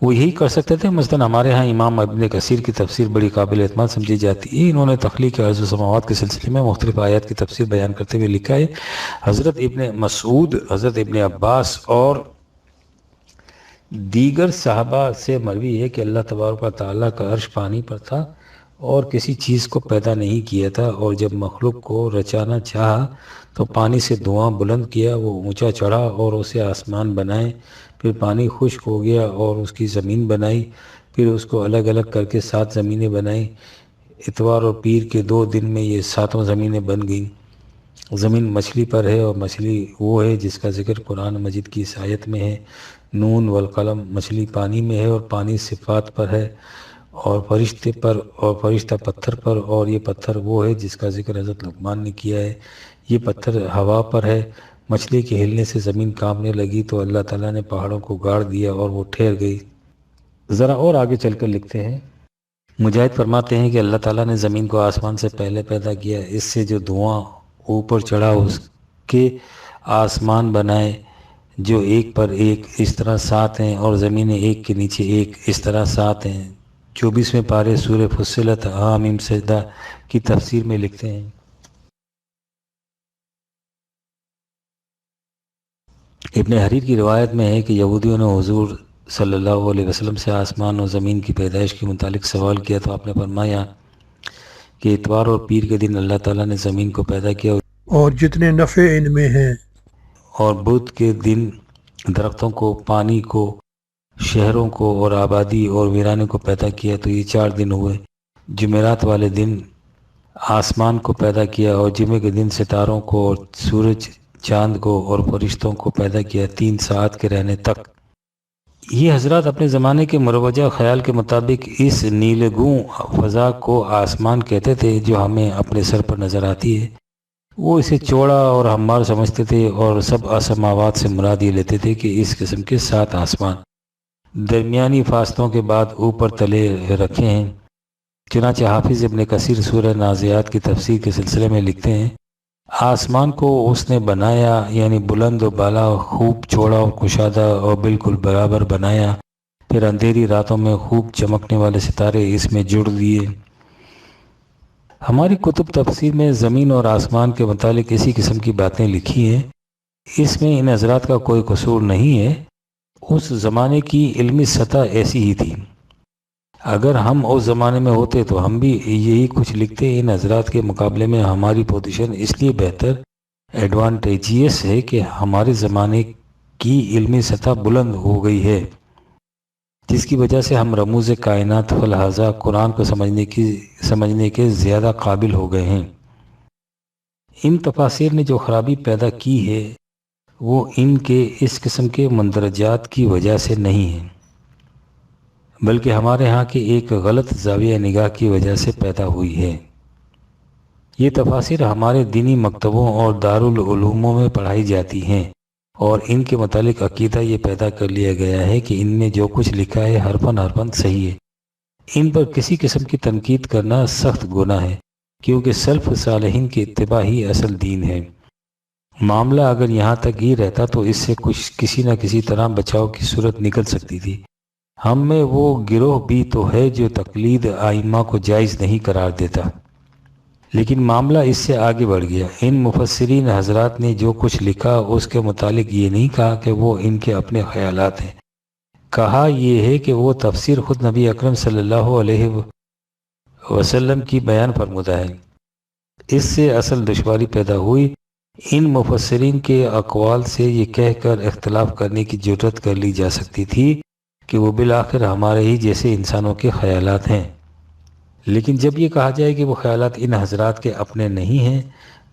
وہ یہی کر سکتے تھے۔ مثلاً ہمارے ہاں امام ابن کثیر کی تفسیر بڑی قابل اعتماد سمجھی جاتی ہے۔ انہوں نے تخلیق ارض و سماوات کے سلسلے میں مختلف آیات کی تفسیر بیان کرتے ہوئے لکھا ہے، حضرت ابن مسعود، حضرت ابن عباس اور دیگر صحابہ سے مروی ہے کہ اللہ تبارک و تعالیٰ کا عرش پانی پر تھا اور کسی چیز کو پیدا نہیں کیا تھا، اور جب مخلوق کو رچانا چاہا تو پانی سے دھواں بلند کیا، وہ اونچا چڑھا اور اسے آسمان بنائے، پھر پانی خشک ہو گیا اور اس کی زمین بنائی، پھر اس کو الگ الگ کر کے 7 زمینیں بنائیں۔ اتوار اور پیر کے 2 دن میں یہ 7 زمینیں بن گئیں۔ زمین مچھلی پر ہے، اور مچھلی وہ ہے جس کا ذکر قرآن مجید کی اس آیت میں ہے۔ نون والقلم، مچھلی پانی میں ہے اور پانی صفات پر ہے، اور فرشتے پر اور فرشتہ پتھر پر، اور یہ پتھر وہ ہے جس کا ذکر حضرت لقمان نے کیا ہے۔ یہ پتھر ہوا پر ہے۔ مچھلی کے ہلنے سے زمین کانپنے لگی تو اللہ تعالیٰ نے پہاڑوں کو گاڑ دیا اور وہ ٹھہر گئی۔ ذرا اور آگے چل کر لکھتے ہیں، مجاہد فرماتے ہیں کہ اللہ تعالیٰ نے زمین کو آسمان سے پہلے پیدا کیا، اس سے جو دھواں اوپر چڑھا اس کے آسمان بنائے جو ایک پر ایک اس طرح 7 ہیں، اور زمینیں ایک کے نیچے ایک اس طرح 7 ہیں۔ 24ویں پارے سورہ فصلت حامیم سجدہ کی تفسیر میں لکھتے ہیں، ابن حریر کی روایت میں ہے کہ یہودیوں نے حضور صلی اللہ علیہ وسلم سے آسمان اور زمین کی پیدائش کے متعلق سوال کیا تو آپ نے فرمایا کہ اتوار اور پیر کے دن اللہ تعالیٰ نے زمین کو پیدا کیا اور جتنے نفع ان میں ہیں اور بدھ کے دن درختوں کو، پانی کو، شہروں کو اور آبادی اور ویرانے کو پیدا کیا، تو یہ 4 دن ہوئے۔ جمعرات والے دن آسمان کو پیدا کیا اور جمعے کے دن ستاروں کو اور سورج، چاند کو اور فرشتوں کو پیدا کیا 3 ساعت کے رہنے تک۔ یہ حضرات اپنے زمانے کے مروجہ خیال کے مطابق اس نیلگوں فضا کو آسمان کہتے تھے جو ہمیں اپنے سر پر نظر آتی ہے۔ وہ اسے چوڑا اور ہموار سمجھتے تھے اور سب آسماوات سے مراد یہ لیتے تھے کہ اس قسم کے 7 آسمان درمیانی فاصلوں کے بعد اوپر تلے رکھے ہیں۔ چنانچہ حافظ ابن کثیر سورہ نازعات کی تفسیر کے سلسلے میں لکھتے ہیں، آسمان کو اس نے بنایا، یعنی بلند و بالا، خوب چوڑا اور کشادہ اور بالکل برابر بنایا، پھر اندھیری راتوں میں خوب چمکنے والے ستارے اس میں جڑ دیے۔ ہماری کتب تفسیر میں زمین اور آسمان کے متعلق اسی قسم کی باتیں لکھی ہیں۔ اس میں ان حضرات کا کوئی قصور نہیں ہے، اس زمانے کی علمی سطح ایسی ہی تھی۔ اگر ہم اس زمانے میں ہوتے تو ہم بھی یہی کچھ لکھتے۔ ان حضرات کے مقابلے میں ہماری پوزیشن اس لیے بہتر، ایڈوانٹیجیس ہے کہ ہمارے زمانے کی علمی سطح بلند ہو گئی ہے، جس کی وجہ سے ہم رموز کائنات فلحاظہ قرآن کو سمجھنے کے زیادہ قابل ہو گئے ہیں۔ ان تفاسیر نے جو خرابی پیدا کی ہے وہ ان کے اس قسم کے مندرجات کی وجہ سے نہیں ہے، بلکہ ہمارے ہاں کے ایک غلط زاویہ نگاہ کی وجہ سے پیدا ہوئی ہے۔ یہ تفاسیر ہمارے دینی مکتبوں اور دارالعلوموں میں پڑھائی جاتی ہیں، اور ان کے متعلق عقیدہ یہ پیدا کر لیا گیا ہے کہ ان میں جو کچھ لکھا ہے حرفاً حرفاً صحیح ہے۔ ان پر کسی قسم کی تنقید کرنا سخت گناہ ہے، کیونکہ سلف صالحین کی اتباع ہی اصل دین ہے۔ معاملہ اگر یہاں تک ہی رہتا تو اس سے کسی نہ کسی طرح بچاؤ کی صورت نکل سکتی تھی۔ ہم میں وہ گروہ بھی تو ہے جو تقلید ائمہ کو جائز نہیں قرار دیتا، لیکن معاملہ اس سے آگے بڑھ گیا۔ ان مفسرین حضرات نے جو کچھ لکھا اس کے متعلق یہ نہیں کہا کہ وہ ان کے اپنے خیالات ہیں، کہا یہ ہے کہ وہ تفسیر خود نبی اکرم صلی اللہ علیہ وسلم کی بیان فرمودہ ہے۔ اس سے اصل دشواری پیدا ہوئی۔ ان مفسرین کے اقوال سے یہ کہہ کر اختلاف کرنے کی جرات کر لی جا سکتی تھی کہ وہ بالآخر ہمارے ہی جیسے انسانوں کے خیالات ہیں، لیکن جب یہ کہا جائے کہ وہ خیالات ان حضرات کے اپنے نہیں ہیں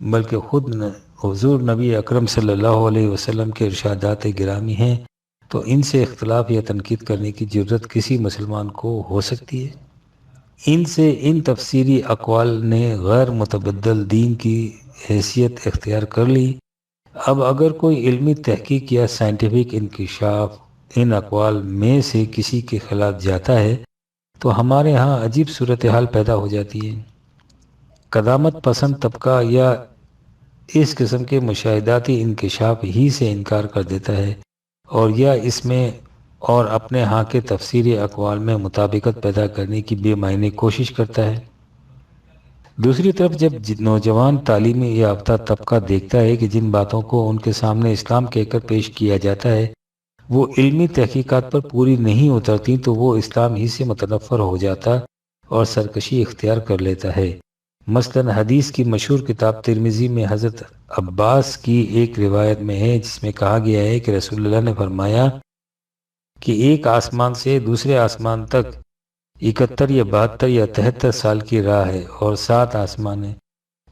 بلکہ خود حضور نبی اکرم صلی اللہ علیہ وسلم کے ارشادات گرامی ہیں، تو ان سے اختلاف یا تنقید کرنے کی جرات کسی مسلمان کو ہو سکتی ہے؟ ان سے ان تفسیری اقوال نے غیر متبدل دین کی حیثیت اختیار کر لی۔ اب اگر کوئی علمی تحقیق یا سائنٹیفک انکشاف ان اقوال میں سے کسی کے خلاف جاتا ہے تو ہمارے ہاں عجیب صورتحال پیدا ہو جاتی ہے۔ قدامت پسند طبقہ یا اس قسم کے مشاہداتی انکشاف ہی سے انکار کر دیتا ہے، اور یا اس میں اور اپنے ہاں کے تفسیری اقوال میں مطابقت پیدا کرنے کی بے معنی کوشش کرتا ہے۔ دوسری طرف جب نوجوان تعلیمی یافتہ طبقہ دیکھتا ہے کہ جن باتوں کو ان کے سامنے اسلام کہہ کر پیش کیا جاتا ہے وہ علمی تحقیقات پر پوری نہیں اترتی، تو وہ اسلام ہی سے متنفر ہو جاتا اور سرکشی اختیار کر لیتا ہے۔ مثلا حدیث کی مشہور کتاب ترمذی میں حضرت عباس کی ایک روایت میں ہے جس میں کہا گیا ہے کہ رسول اللہ نے فرمایا کہ ایک آسمان سے دوسرے آسمان تک 71 یا 72 یا 73 سال کی راہ ہے، اور 7 آسمان ہیں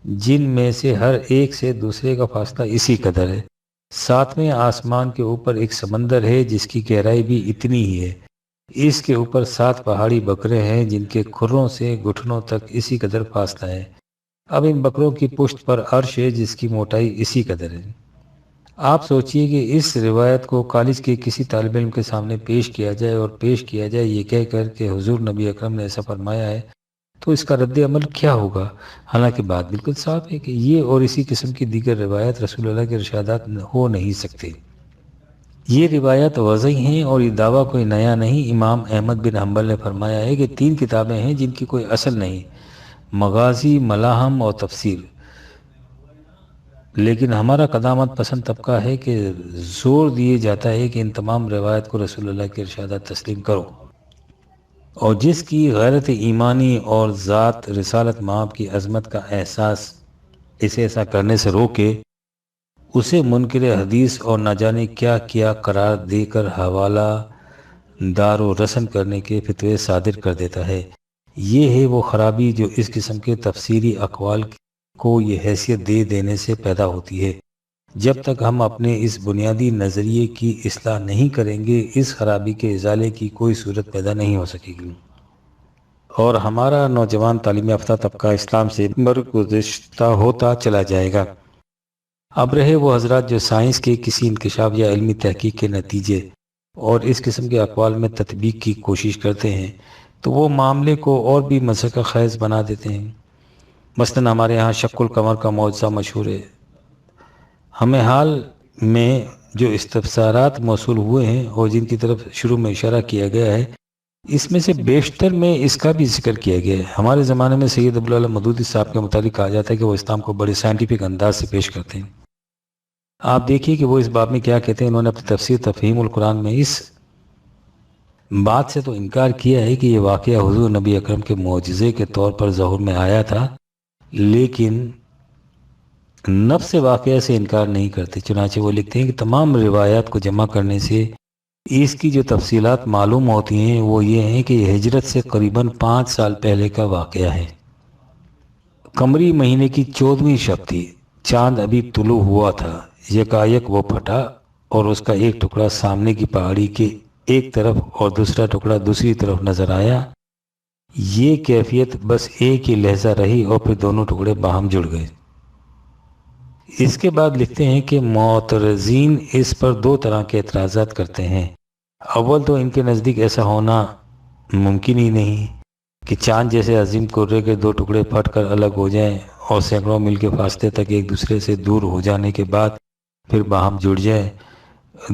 جن میں سے ہر ایک سے دوسرے کا فاصلہ اسی قدر ہے۔ 7ویں آسمان کے اوپر ایک سمندر ہے جس کی گہرائی بھی اتنی ہی ہے۔ اس کے اوپر 7 پہاڑی بکرے ہیں جن کے کھروں سے گھٹنوں تک اسی قدر فاصلہ ہے۔ اب ان بکروں کی پشت پر عرش ہے جس کی موٹائی اسی قدر ہے۔ آپ سوچئے کہ اس روایت کو کالج کے کسی طالب علم کے سامنے پیش کیا جائے اور پیش کیا جائے یہ کہہ کر کہ حضور نبی اکرم نے ایسا فرمایا ہے، تو اس کا رد عمل کیا ہوگا؟ حالانکہ بات بالکل صاف ہے کہ یہ اور اسی قسم کی دیگر روایت رسول اللہ کے ارشادات ہو نہیں سکتے۔ یہ روایت وضعی ہیں اور یہ دعویٰ کوئی نیا نہیں۔ امام احمد بن حنبل نے فرمایا ہے کہ 3 کتابیں ہیں جن کی کوئی اصل نہیں، مغازی، ملاحم اور تفسیر، لیکن ہمارا قدامت پسند طبقہ ہے کہ زور دیے جاتا ہے کہ ان تمام روایت کو رسول اللہ کے ارشادات تسلیم کرو، اور جس کی غیرت ایمانی اور ذات رسالت مآب کی عظمت کا احساس اسے ایسا کرنے سے روکے اسے منکر حدیث اور نہ جانے کیا کیا قرار دے کر حوالہ دار و رسن کرنے کے فتوے صادر کر دیتا ہے۔ یہ ہے وہ خرابی جو اس قسم کے تفسیری اقوال کو یہ حیثیت دے دینے سے پیدا ہوتی ہے۔ جب تک ہم اپنے اس بنیادی نظریے کی اصلاح نہیں کریں گے، اس خرابی کے ازالے کی کوئی صورت پیدا نہیں ہو سکے گی، اور ہمارا نوجوان تعلیم یافتہ طبقہ اسلام سے برگزشتہ ہوتا چلا جائے گا۔ اب رہے وہ حضرات جو سائنس کے کسی انکشاف یا علمی تحقیق کے نتیجے اور اس قسم کے اقوال میں تطبیق کی کوشش کرتے ہیں، تو وہ معاملے کو اور بھی مضحکہ خیز بنا دیتے ہیں۔ مثلاً ہمارے ہاں شق القمر کا معجزہ مشہور ہے۔ ہمیں حال میں جو استفسارات موصول ہوئے ہیں اور جن کی طرف شروع میں اشارہ کیا گیا ہے، اس میں سے بیشتر میں اس کا بھی ذکر کیا گیا ہے۔ ہمارے زمانے میں سید ابوالعلا مودودی صاحب کے متعلق کہا جاتا ہے کہ وہ اسلام کو بڑے سائنٹیفک انداز سے پیش کرتے ہیں۔ آپ دیکھیے کہ وہ اس باب میں کیا کہتے ہیں۔ انہوں نے اپنی تفسیر تفہیم القرآن میں اس بات سے تو انکار کیا ہے کہ یہ واقعہ حضور نبی اکرم کے معجزے کے طور پر ظہور میں آیا تھا، لیکن نفس واقعہ سے انکار نہیں کرتے۔ چنانچہ وہ لکھتے ہیں کہ تمام روایات کو جمع کرنے سے اس کی جو تفصیلات معلوم ہوتی ہیں وہ یہ ہیں کہ یہ ہجرت سے قریباً 5 سال پہلے کا واقعہ ہے۔ قمری مہینے کی 14ویں شب تھی، چاند ابھی طلوع ہوا تھا، یکایک وہ پھٹا اور اس کا ایک ٹکڑا سامنے کی پہاڑی کے ایک طرف اور دوسرا ٹکڑا دوسری طرف نظر آیا۔ یہ کیفیت بس ایک ہی لحظہ رہی اور پھر دونوں ٹکڑے باہم جڑ گئے۔ اس کے بعد لکھتے ہیں کہ معترضین اس پر 2 طرح کے اعتراضات کرتے ہیں۔ اول تو ان کے نزدیک ایسا ہونا ممکن ہی نہیں کہ چاند جیسے عظیم کرے کے 2 ٹکڑے پھٹ کر الگ ہو جائیں اور سینکڑوں میل کے فاصلے تک ایک دوسرے سے دور ہو جانے کے بعد پھر باہم جڑ جائیں۔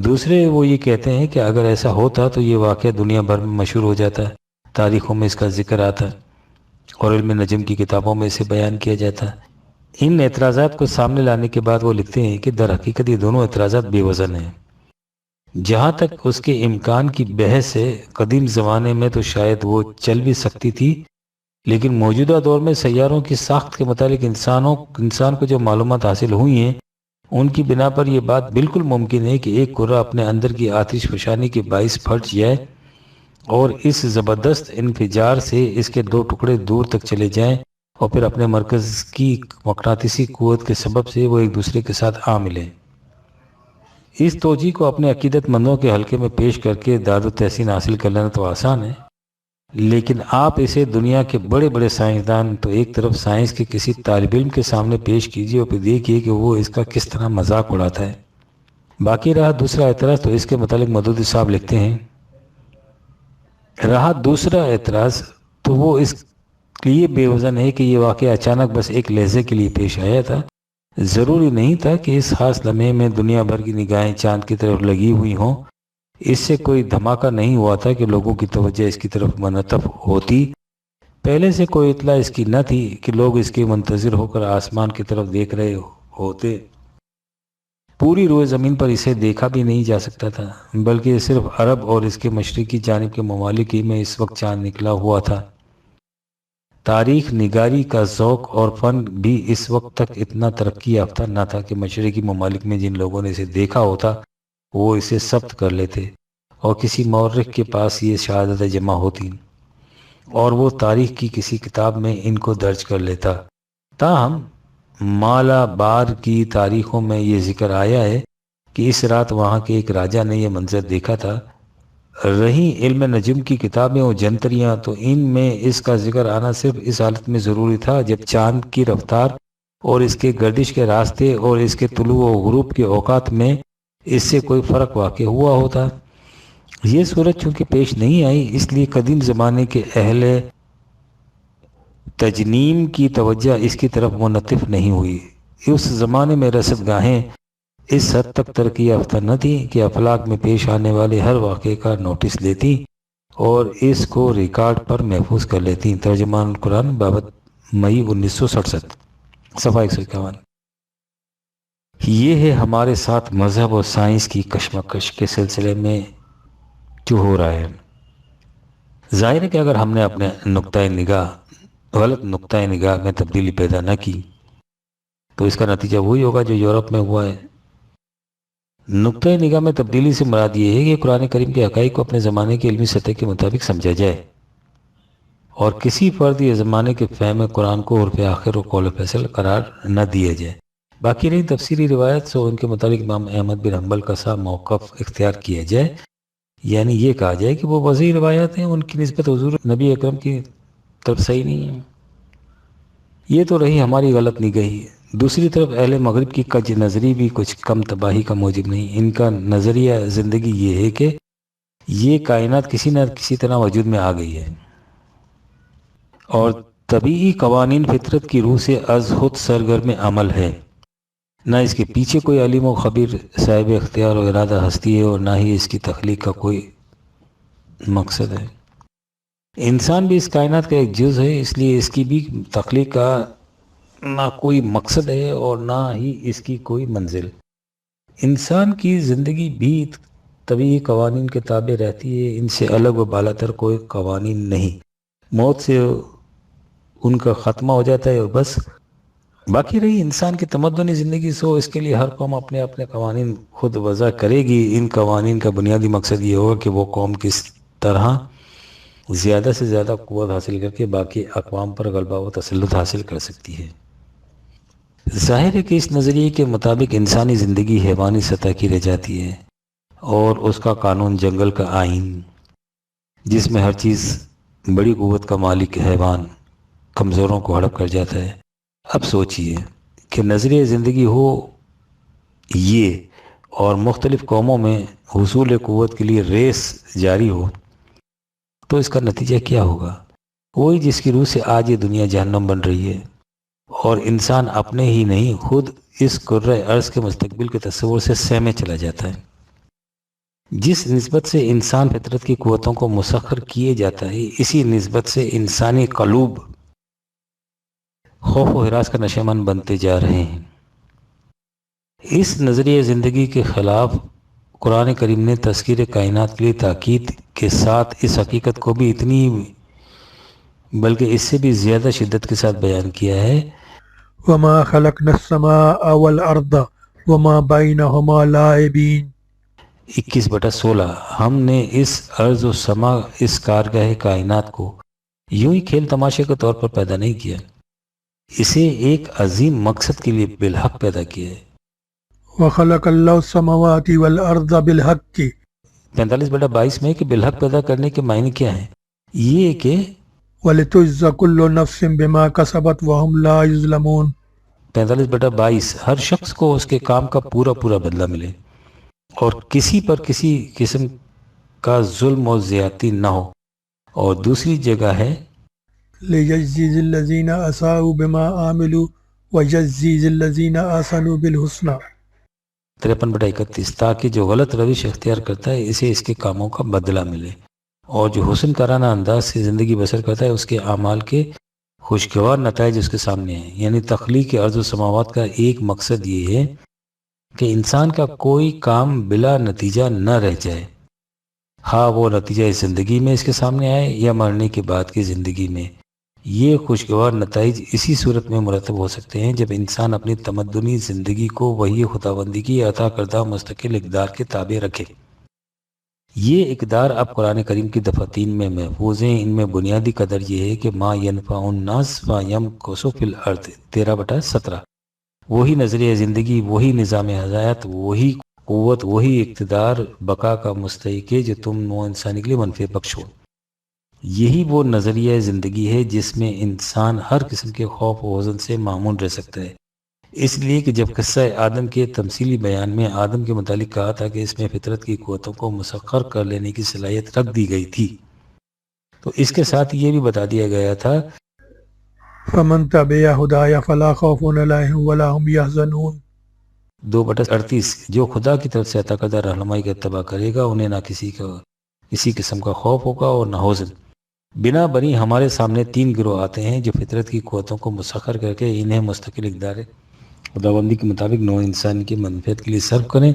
دوسرے وہ یہ کہتے ہیں کہ اگر ایسا ہوتا تو یہ واقعہ دنیا بھر میں مشہور ہو جاتا، تاریخوں میں اس کا ذکر آتا اور علم نجم کی کتابوں میں اسے بیان کیا جاتا۔ ان اعتراضات کو سامنے لانے کے بعد وہ لکھتے ہیں کہ در حقیقت یہ دونوں اعتراضات بے وزن ہیں۔ جہاں تک اس کے امکان کی بحث ہے، قدیم زمانے میں تو شاید وہ چل بھی سکتی تھی، لیکن موجودہ دور میں سیاروں کی ساخت کے متعلق انسان کو جو معلومات حاصل ہوئی ہیں، ان کی بنا پر یہ بات بالکل ممکن ہے کہ ایک کرہ اپنے اندر کی آتش فشانی کے باعث پھٹ جائے اور اس زبردست انفجار سے اس کے 2 ٹکڑے دور تک چلے جائیں اور پھر اپنے مرکز کی مقناطیسی قوت کے سبب سے وہ ایک دوسرے کے ساتھ آ ملیں۔ اس توجیہ کو اپنے عقیدت مندوں کے حلقے میں پیش کر کے داد و تحسین حاصل کر لینا تو آسان ہے، لیکن آپ اسے دنیا کے بڑے بڑے سائنسدان تو ایک طرف سائنس کے کسی طالب علم کے سامنے پیش کیجیے اور پھر دیکھیے کہ وہ اس کا کس طرح مذاق اڑاتا ہے۔ باقی رہا دوسرا اعتراض، تو اس کے متعلق مودودی صاحب لکھتے ہیں، وہ اس لیے بے وزن ہے کہ یہ واقعہ اچانک بس ایک لحظے کے لیے پیش آیا تھا۔ ضروری نہیں تھا کہ اس خاص لمحے میں دنیا بھر کی نگاہیں چاند کی طرف لگی ہوئی ہوں۔ اس سے کوئی دھماکہ نہیں ہوا تھا کہ لوگوں کی توجہ اس کی طرف منتف ہوتی۔ پہلے سے کوئی اطلاع اس کی نہ تھی کہ لوگ اس کے منتظر ہو کر آسمان کی طرف دیکھ رہے ہوتے۔ پوری روئے زمین پر اسے دیکھا بھی نہیں جا سکتا تھا، بلکہ صرف عرب اور اس کے مشرقی جانب کے ممالک ہی میں اس وقت چاند نکلا ہوا تھا۔ تاریخ نگاری کا ذوق اور فن بھی اس وقت تک اتنا ترقی یافتہ نہ تھا کہ مشرقی ممالک میں جن لوگوں نے اسے دیکھا ہوتا وہ اسے ثبت کر لیتے اور کسی مورخ کے پاس یہ شہادتیں جمع ہوتی اور وہ تاریخ کی کسی کتاب میں ان کو درج کر لیتا۔ تاہم مالا بار کی تاریخوں میں یہ ذکر آیا ہے کہ اس رات وہاں کے ایک راجہ نے یہ منظر دیکھا تھا۔ رہی علم نجم کی کتابیں اور جنتریاں، تو ان میں اس کا ذکر آنا صرف اس حالت میں ضروری تھا جب چاند کی رفتار اور اس کے گردش کے راستے اور اس کے طلوع و غروب کے اوقات میں اس سے کوئی فرق واقع ہوا ہوتا۔ یہ صورت چونکہ پیش نہیں آئی، اس لیے قدیم زمانے کے اہل تجنیم کی توجہ اس کی طرف منتف نہیں ہوئی۔ اس زمانے میں رصد گاہیں اس حد تک ترقی یافتہ نہ تھی کہ افلاک میں پیش آنے والے ہر واقعے کا نوٹس لیتی اور اس کو ریکارڈ پر محفوظ کر لیتی۔ ترجمان القرآن بابت مئی 1967، صفحہ 151۔ یہ ہے ہمارے ساتھ مذہب اور سائنس کی کشمکش کے سلسلے میں جو ہو رہا ہے۔ ظاہر ہے کہ اگر ہم نے اپنے غلط نقطۂ نگاہ میں تبدیلی پیدا نہ کی تو اس کا نتیجہ وہی ہوگا جو یورپ میں ہوا ہے۔ نقطۂ نگاہ میں تبدیلی سے مراد یہ ہے کہ قرآن کریم کے حقائق کو اپنے زمانے کی علمی سطح کے مطابق سمجھا جائے اور کسی فرد یا زمانے کے فہم قرآن کو عرف آخر و قول فیصل قرار نہ دیا جائے۔ باقی رہی تفسیری روایت سے ان کے مطابق امام احمد بن حنبل کا سا موقف اختیار کیا جائے، یعنی یہ کہا جائے کہ وہ وضعی روایات ہیں، ان کی نسبت حضور نبی اکرم کی طرف صحیح نہیں ہے۔ یہ تو رہی ہماری غلط نگاہی۔ دوسری طرف اہل مغرب کی کج نظری بھی کچھ کم تباہی کا موجب نہیں۔ ان کا نظریہ زندگی یہ ہے کہ یہ کائنات کسی نہ کسی طرح وجود میں آ گئی ہے اور طبیعی قوانین فطرت کی روح سے از خود سرگرم عمل ہے، نہ اس کے پیچھے کوئی علیم و خبیر صاحب اختیار و ارادہ ہستی ہے اور نہ ہی اس کی تخلیق کا کوئی مقصد ہے۔ انسان بھی اس کائنات کا ایک جز ہے، اس لیے اس کی بھی تخلیق کا نہ کوئی مقصد ہے اور نہ ہی اس کی کوئی منزل۔ انسان کی زندگی بھی طبیعی قوانین کے تابع رہتی ہے، ان سے الگ و بالاتر کوئی قوانین نہیں۔ موت سے ان کا خاتمہ ہو جاتا ہے اور بس۔ باقی رہی انسان کی تمدنی زندگی، سو اس کے لیے ہر قوم اپنے اپنے قوانین خود وضع کرے گی۔ ان قوانین کا بنیادی مقصد یہ ہوگا کہ وہ قوم کس طرح زیادہ سے زیادہ قوت حاصل کر کے باقی اقوام پر غلبہ و تسلط حاصل کر سکتی ہے۔ ظاہر ہے کہ اس نظریے کے مطابق انسانی زندگی حیوانی سطح کی رہ جاتی ہے اور اس کا قانون جنگل کا آئین، جس میں ہر چیز بڑی قوت کا مالک حیوان کمزوروں کو ہڑپ کر جاتا ہے۔ اب سوچئے کہ نظریہ زندگی ہو یہ اور مختلف قوموں میں حصول قوت کے لیے ریس جاری ہو تو اس کا نتیجہ کیا ہوگا؟ وہی جس کی روح سے آج یہ دنیا جہنم بن رہی ہے اور انسان اپنے ہی نہیں خود اس کرۂ ارض کے مستقبل کے تصور سے سہمے چلا جاتا ہے۔ جس نسبت سے انسان فطرت کی قوتوں کو مسخر کیے جاتا ہے، اسی نسبت سے انسانی قلوب خوف و ہراس کا نشیمن بنتے جا رہے ہیں۔ اس نظریہ زندگی کے خلاف قرآن کریم نے تذکیر کائنات کے لیے تاکید کے ساتھ اس حقیقت کو بھی اتنی بلکہ اس سے بھی زیادہ شدت کے ساتھ بیان کیا ہے۔ وما خلقنا السماء والارض وما بینہما لاعبین۔ 21/16 ہم نے اس ارض و سما، اس کارگاہ کائنات کو یوں ہی کھیل تماشے کے طور پر پیدا نہیں کیا، اسے ایک عظیم مقصد کے لیے بالحق پیدا کیا ہے۔ وخلق اللہ السماوات والارض بالحق، 45/22 میں کہ بالحق پیدا کرنے کے معنی کیا ہیں؟ یہ کہ وَلِتُجْزَ كُلُّ نَفْسٍ بِمَا كَسَبَتْ وَهُمْ لَا يُظْلَمُونَ۔ 45/22 ہر شخص کو اس کے کام کا پورا پورا بدلہ ملے اور کسی پر کسی قسم کا ظلم و زیادتی نہ ہو۔ اور دوسری جگہ ہے لِيَجْزِيَ الَّذِينَ أَسَاءُوا بِمَا عَمِلُوا وَيَجْزِيَ الَّذِينَ أَحْسَنُوا بِالْحُسْنَى۔ 53/31 تاکہ جو غلط روش اختیار کرتا ہے اسے اس کے کاموں کا بدلہ ملے، اور جو حسن کارانہ انداز سے زندگی بسر کرتا ہے اس کے اعمال کے خوشگوار نتائج اس کے سامنے ہیں۔ یعنی تخلیق ارض و سماوات کا ایک مقصد یہ ہے کہ انسان کا کوئی کام بلا نتیجہ نہ رہ جائے، ہاں وہ نتیجہ اس زندگی میں اس کے سامنے آئے یا مرنے کے بعد کی زندگی میں۔ یہ خوشگوار نتائج اسی صورت میں مرتب ہو سکتے ہیں جب انسان اپنی تمدنی زندگی کو وحی خداوندی کی عطا کردہ مستقل اقدار کے تابع رکھے۔ یہ اقدار اب قرآن کریم کی دفاتین میں محفوظ ہیں۔ ان میں بنیادی قدر یہ ہے کہ ما ینفع الناس فیمکث فی الارض 13/17۔ وہی نظریہ زندگی، وہی نظام حیات، وہی قوت، وہی اقتدار بقا کا مستحق ہے جو تم نو انسانی کے لیے منفع بخش ہو۔ یہی وہ نظریہ زندگی ہے جس میں انسان ہر قسم کے خوف و حزن سے معمون رہ سکتا ہے۔ اس لیے کہ جب قصہ آدم کے تمثیلی بیان میں آدم کے متعلق کہا تھا کہ اس میں فطرت کی قوتوں کو مسخر کر لینے کی صلاحیت رکھ دی گئی تھی، تو اس کے ساتھ یہ بھی بتا دیا گیا تھا فَمَن تَبِعَ هُدَايَ فَلَا خَوْفٌ عَلَيْهِمْ وَلَا هُمْ يَحْزَنُونَ۔ 2/38 جو خدا کی طرف سے عطا کردہ رہنمائی کا اتباع کرے گا انہیں نہ کسی قسم کا خوف ہوگا اور نہ حزن۔ بنا بنی ہمارے سامنے 3 گروہ آتے ہیں جو فطرت کی قوتوں کو مسخر کر کے انہیں مستقل اقدار خداوندی کے مطابق نو انسان کی منفعت کے لیے صرف کریں۔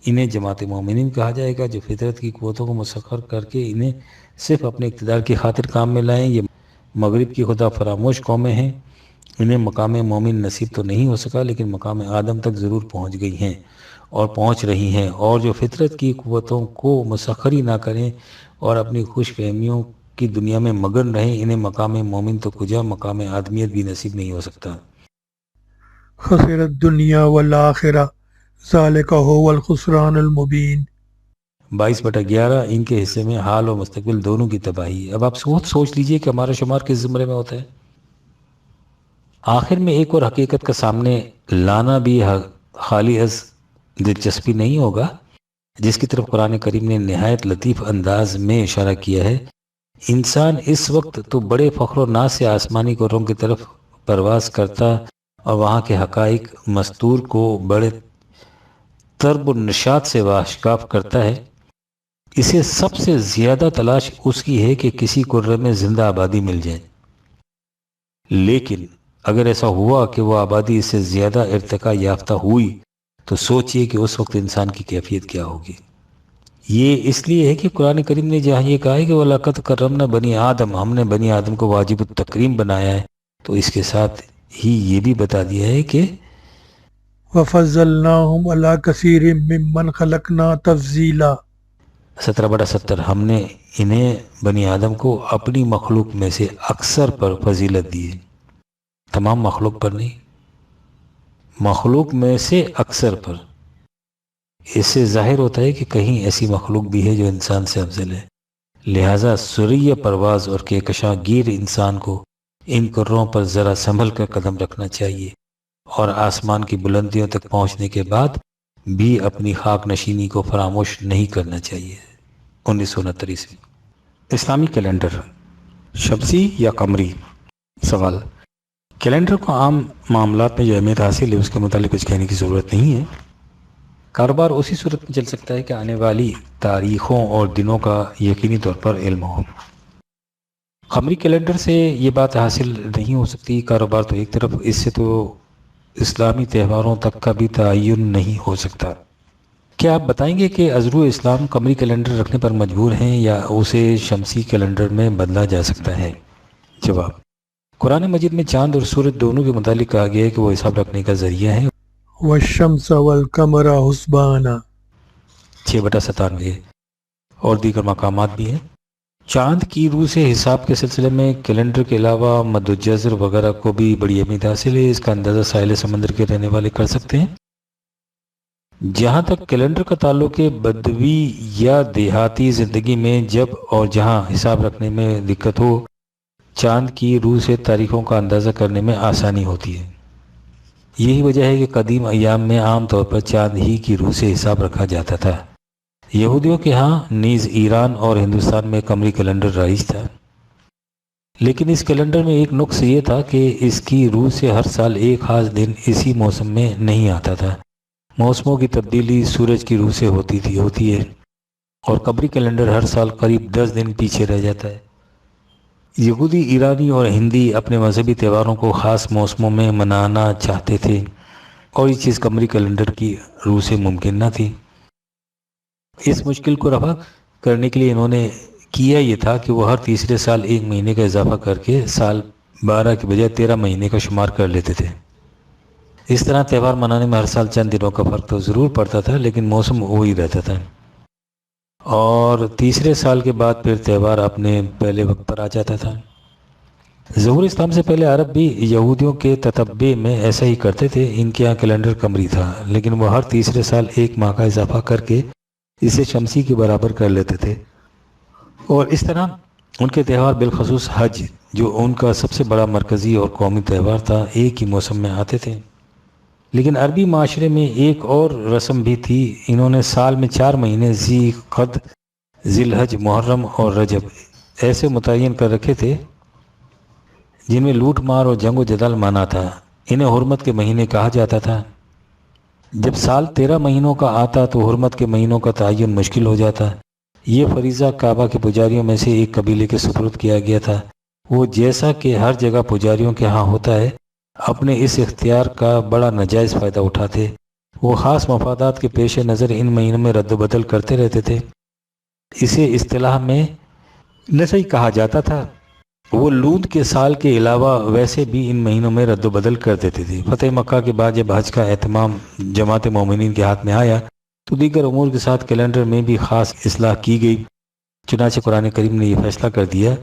انہیں جماعت مومنین کہا جائے گا جو فطرت کی قوتوں کو مسخر کر کے انہیں صرف اپنے اقتدار کی خاطر کام میں لائیں۔ یہ مغرب کی خدا فراموش قومیں ہیں، انہیں مقام مومن نصیب تو نہیں ہو سکا لیکن مقام آدم تک ضرور پہنچ گئی ہیں، اور پہنچ رہی ہیں، اور جو فطرت کی قوتوں کو مسخر ہی نہ کریں اور اپنی خوش فہمیوں کی دنیا میں مگن رہیں، انہیں مقام مومن تو کجا مقام آدمیت بھی نصیب نہیں ہو سکتا۔ خسر الدنیا والآخرہ ذالک هو الخسران المبین۔ 22/11 ان کے حصے میں حال اور مستقبل دونوں کی تباہی ہے۔ اب آپ سوچ لیجئے کہ ہمارا شمار کس زمرے میں ہوتا ہے۔ آخر میں ایک اور حقیقت کا سامنے لانا بھی خالی از دلچسپی نہیں ہوگا، جس کی طرف قرآن کریم نے نہایت لطیف انداز میں اشارہ کیا ہے۔ انسان اس وقت تو بڑے فخر و ناز سے آسمانی کوروں کی طرف پرواز کرتا اور وہاں کے حقائق مستور کو بڑے طرب و نشاط سے واشکاف کرتا ہے۔ اسے سب سے زیادہ تلاش اس کی ہے کہ کسی کرے میں زندہ آبادی مل جائے، لیکن اگر ایسا ہوا کہ وہ آبادی اس سے زیادہ ارتقاء یافتہ ہوئی تو سوچئے کہ اس وقت انسان کی کیفیت کیا ہوگی۔ یہ اس لیے ہے کہ قرآن کریم نے جہاں یہ کہا ہے کہ وَلَقَدْ كَرَّمْنَا بَنِي آدم، ہم نے بنی آدم کو واجب التکریم بنایا ہے، تو اس کے ساتھ ہی یہ بھی بتا دیا ہے کہ وَفَضَّلْنَاهُمْ عَلَىٰ كَثِيرٍ مِّمَّنْ خَلَقْنَا تَفْضِيلًا۔ 17/70 ہم نے انہیں بنی آدم کو اپنی مخلوق میں سے اکثر پر فضیلت دی ہے، تمام مخلوق پر نہیں، مخلوق میں سے اکثر پر۔ اس سے ظاہر ہوتا ہے کہ کہیں ایسی مخلوق بھی ہے جو انسان سے افضل ہے، لہٰذا سریہ پرواز اور کہکشاں گیر انسان کو ان کروں پر ذرا سنبھل کر قدم رکھنا چاہیے، اور آسمان کی بلندیوں تک پہنچنے کے بعد بھی اپنی خاک نشینی کو فراموش نہیں کرنا چاہیے۔ 1969 اسلامی کیلنڈر شمسی یا قمری؟ سوال: کیلنڈر کو عام معاملات میں جو اہمیت حاصل ہے اس کے متعلق کچھ کہنے کی ضرورت نہیں ہے۔ کاروبار اسی صورت میں چل سکتا ہے کہ آنے والی تاریخوں اور دنوں کا یقینی طور پر علم ہو۔ قمری کیلنڈر سے یہ بات حاصل نہیں ہو سکتی۔ کاروبار تو ایک طرف، اس سے تو اسلامی تہواروں تک کا بھی تعین نہیں ہو سکتا۔ کیا آپ بتائیں گے کہ ازرو اسلام قمری کیلنڈر رکھنے پر مجبور ہیں یا اسے شمسی کیلنڈر میں بدلا جا سکتا ہے؟ جواب: قرآن مجید میں چاند اور سورج دونوں کے متعلق کہا گیا ہے کہ وہ حساب رکھنے کا ذریعہ ہے۔ والشمس والقمر حسبانا 6/97 اور دیگر مقامات بھی ہیں۔ چاند کی روح سے حساب کے سلسلے میں کیلنڈر کے علاوہ مد الجزر وغیرہ کو بھی بڑی اہمیت حاصل ہے۔ اس کا اندازہ ساحل سمندر کے رہنے والے کر سکتے ہیں۔ جہاں تک کیلنڈر کا تعلق ہے، بدوی یا دیہاتی زندگی میں جب اور جہاں حساب رکھنے میں دقت ہو، چاند کی روح سے تاریخوں کا اندازہ کرنے میں آسانی ہوتی ہے۔ یہی وجہ ہے کہ قدیم ایام میں عام طور پر چاند ہی کی روح سے حساب رکھا جاتا تھا۔ یہودیوں کے ہاں نیز ایران اور ہندوستان میں قمری کیلنڈر رائج تھا، لیکن اس کیلنڈر میں ایک نقص یہ تھا کہ اس کی روح سے ہر سال ایک خاص دن اسی موسم میں نہیں آتا تھا۔ موسموں کی تبدیلی سورج کی روح سے ہوتی ہے، اور قمری کیلنڈر ہر سال قریب 10 دن پیچھے رہ جاتا ہے۔ یہودی، ایرانی اور ہندی اپنے مذہبی تہواروں کو خاص موسموں میں منانا چاہتے تھے، اور یہ چیز قمری کیلنڈر کی روح سے ممکن نہ تھی۔ اس مشکل کو رفع کرنے کے لیے انہوں نے کیا یہ تھا کہ وہ ہر تیسرے سال 1 مہینے کا اضافہ کر کے سال 12 کے بجائے 13 مہینے کا شمار کر لیتے تھے۔ اس طرح تہوار منانے میں ہر سال چند دنوں کا فرق تو ضرور پڑتا تھا، لیکن موسم وہی رہتا تھا، اور تیسرے سال کے بعد پھر تہوار اپنے پہلے وقت پر آ جاتا تھا۔ ظہور اسلام سے پہلے عرب بھی یہودیوں کے تتبع میں ایسا ہی کرتے تھے۔ ان کے یہاں کیلنڈر قمری تھا، لیکن وہ ہر تیسرے سال 1 ماہ کا اضافہ کر کے اسے شمسی کے برابر کر لیتے تھے، اور اس طرح ان کے تہوار بالخصوص حج، جو ان کا سب سے بڑا مرکزی اور قومی تہوار تھا، ایک ہی موسم میں آتے تھے۔ لیکن عربی معاشرے میں ایک اور رسم بھی تھی۔ انہوں نے سال میں 4 مہینے ذی قعد، ذی الحج، محرم اور رجب ایسے متعین کر رکھے تھے جن میں لوٹ مار اور جنگ و جدل مانا تھا۔ انہیں حرمت کے مہینے کہا جاتا تھا۔ جب سال 13 مہینوں کا آتا تو حرمت کے مہینوں کا تعین مشکل ہو جاتا۔ یہ فریضہ کعبہ کے پجاریوں میں سے ایک قبیلے کے سپرد کیا گیا تھا۔ وہ، جیسا کہ ہر جگہ پجاریوں کے ہاں ہوتا ہے، اپنے اس اختیار کا بڑا ناجائز فائدہ اٹھاتے۔ وہ خاص مفادات کے پیش نظر ان مہینوں میں رد و بدل کرتے رہتے تھے۔ اسے اصطلاح میں نسئی کہا جاتا تھا۔ وہ لوط کے سال کے علاوہ ویسے بھی ان مہینوں میں رد و بدل کر دیتے تھے۔ فتح مکہ کے بعد جب حج کا اہتمام جماعت مومنین کے ہاتھ میں آیا تو دیگر امور کے ساتھ کیلنڈر میں بھی خاص اصلاح کی گئی۔ چنانچہ قرآن کریم نے یہ فیصلہ کر دیا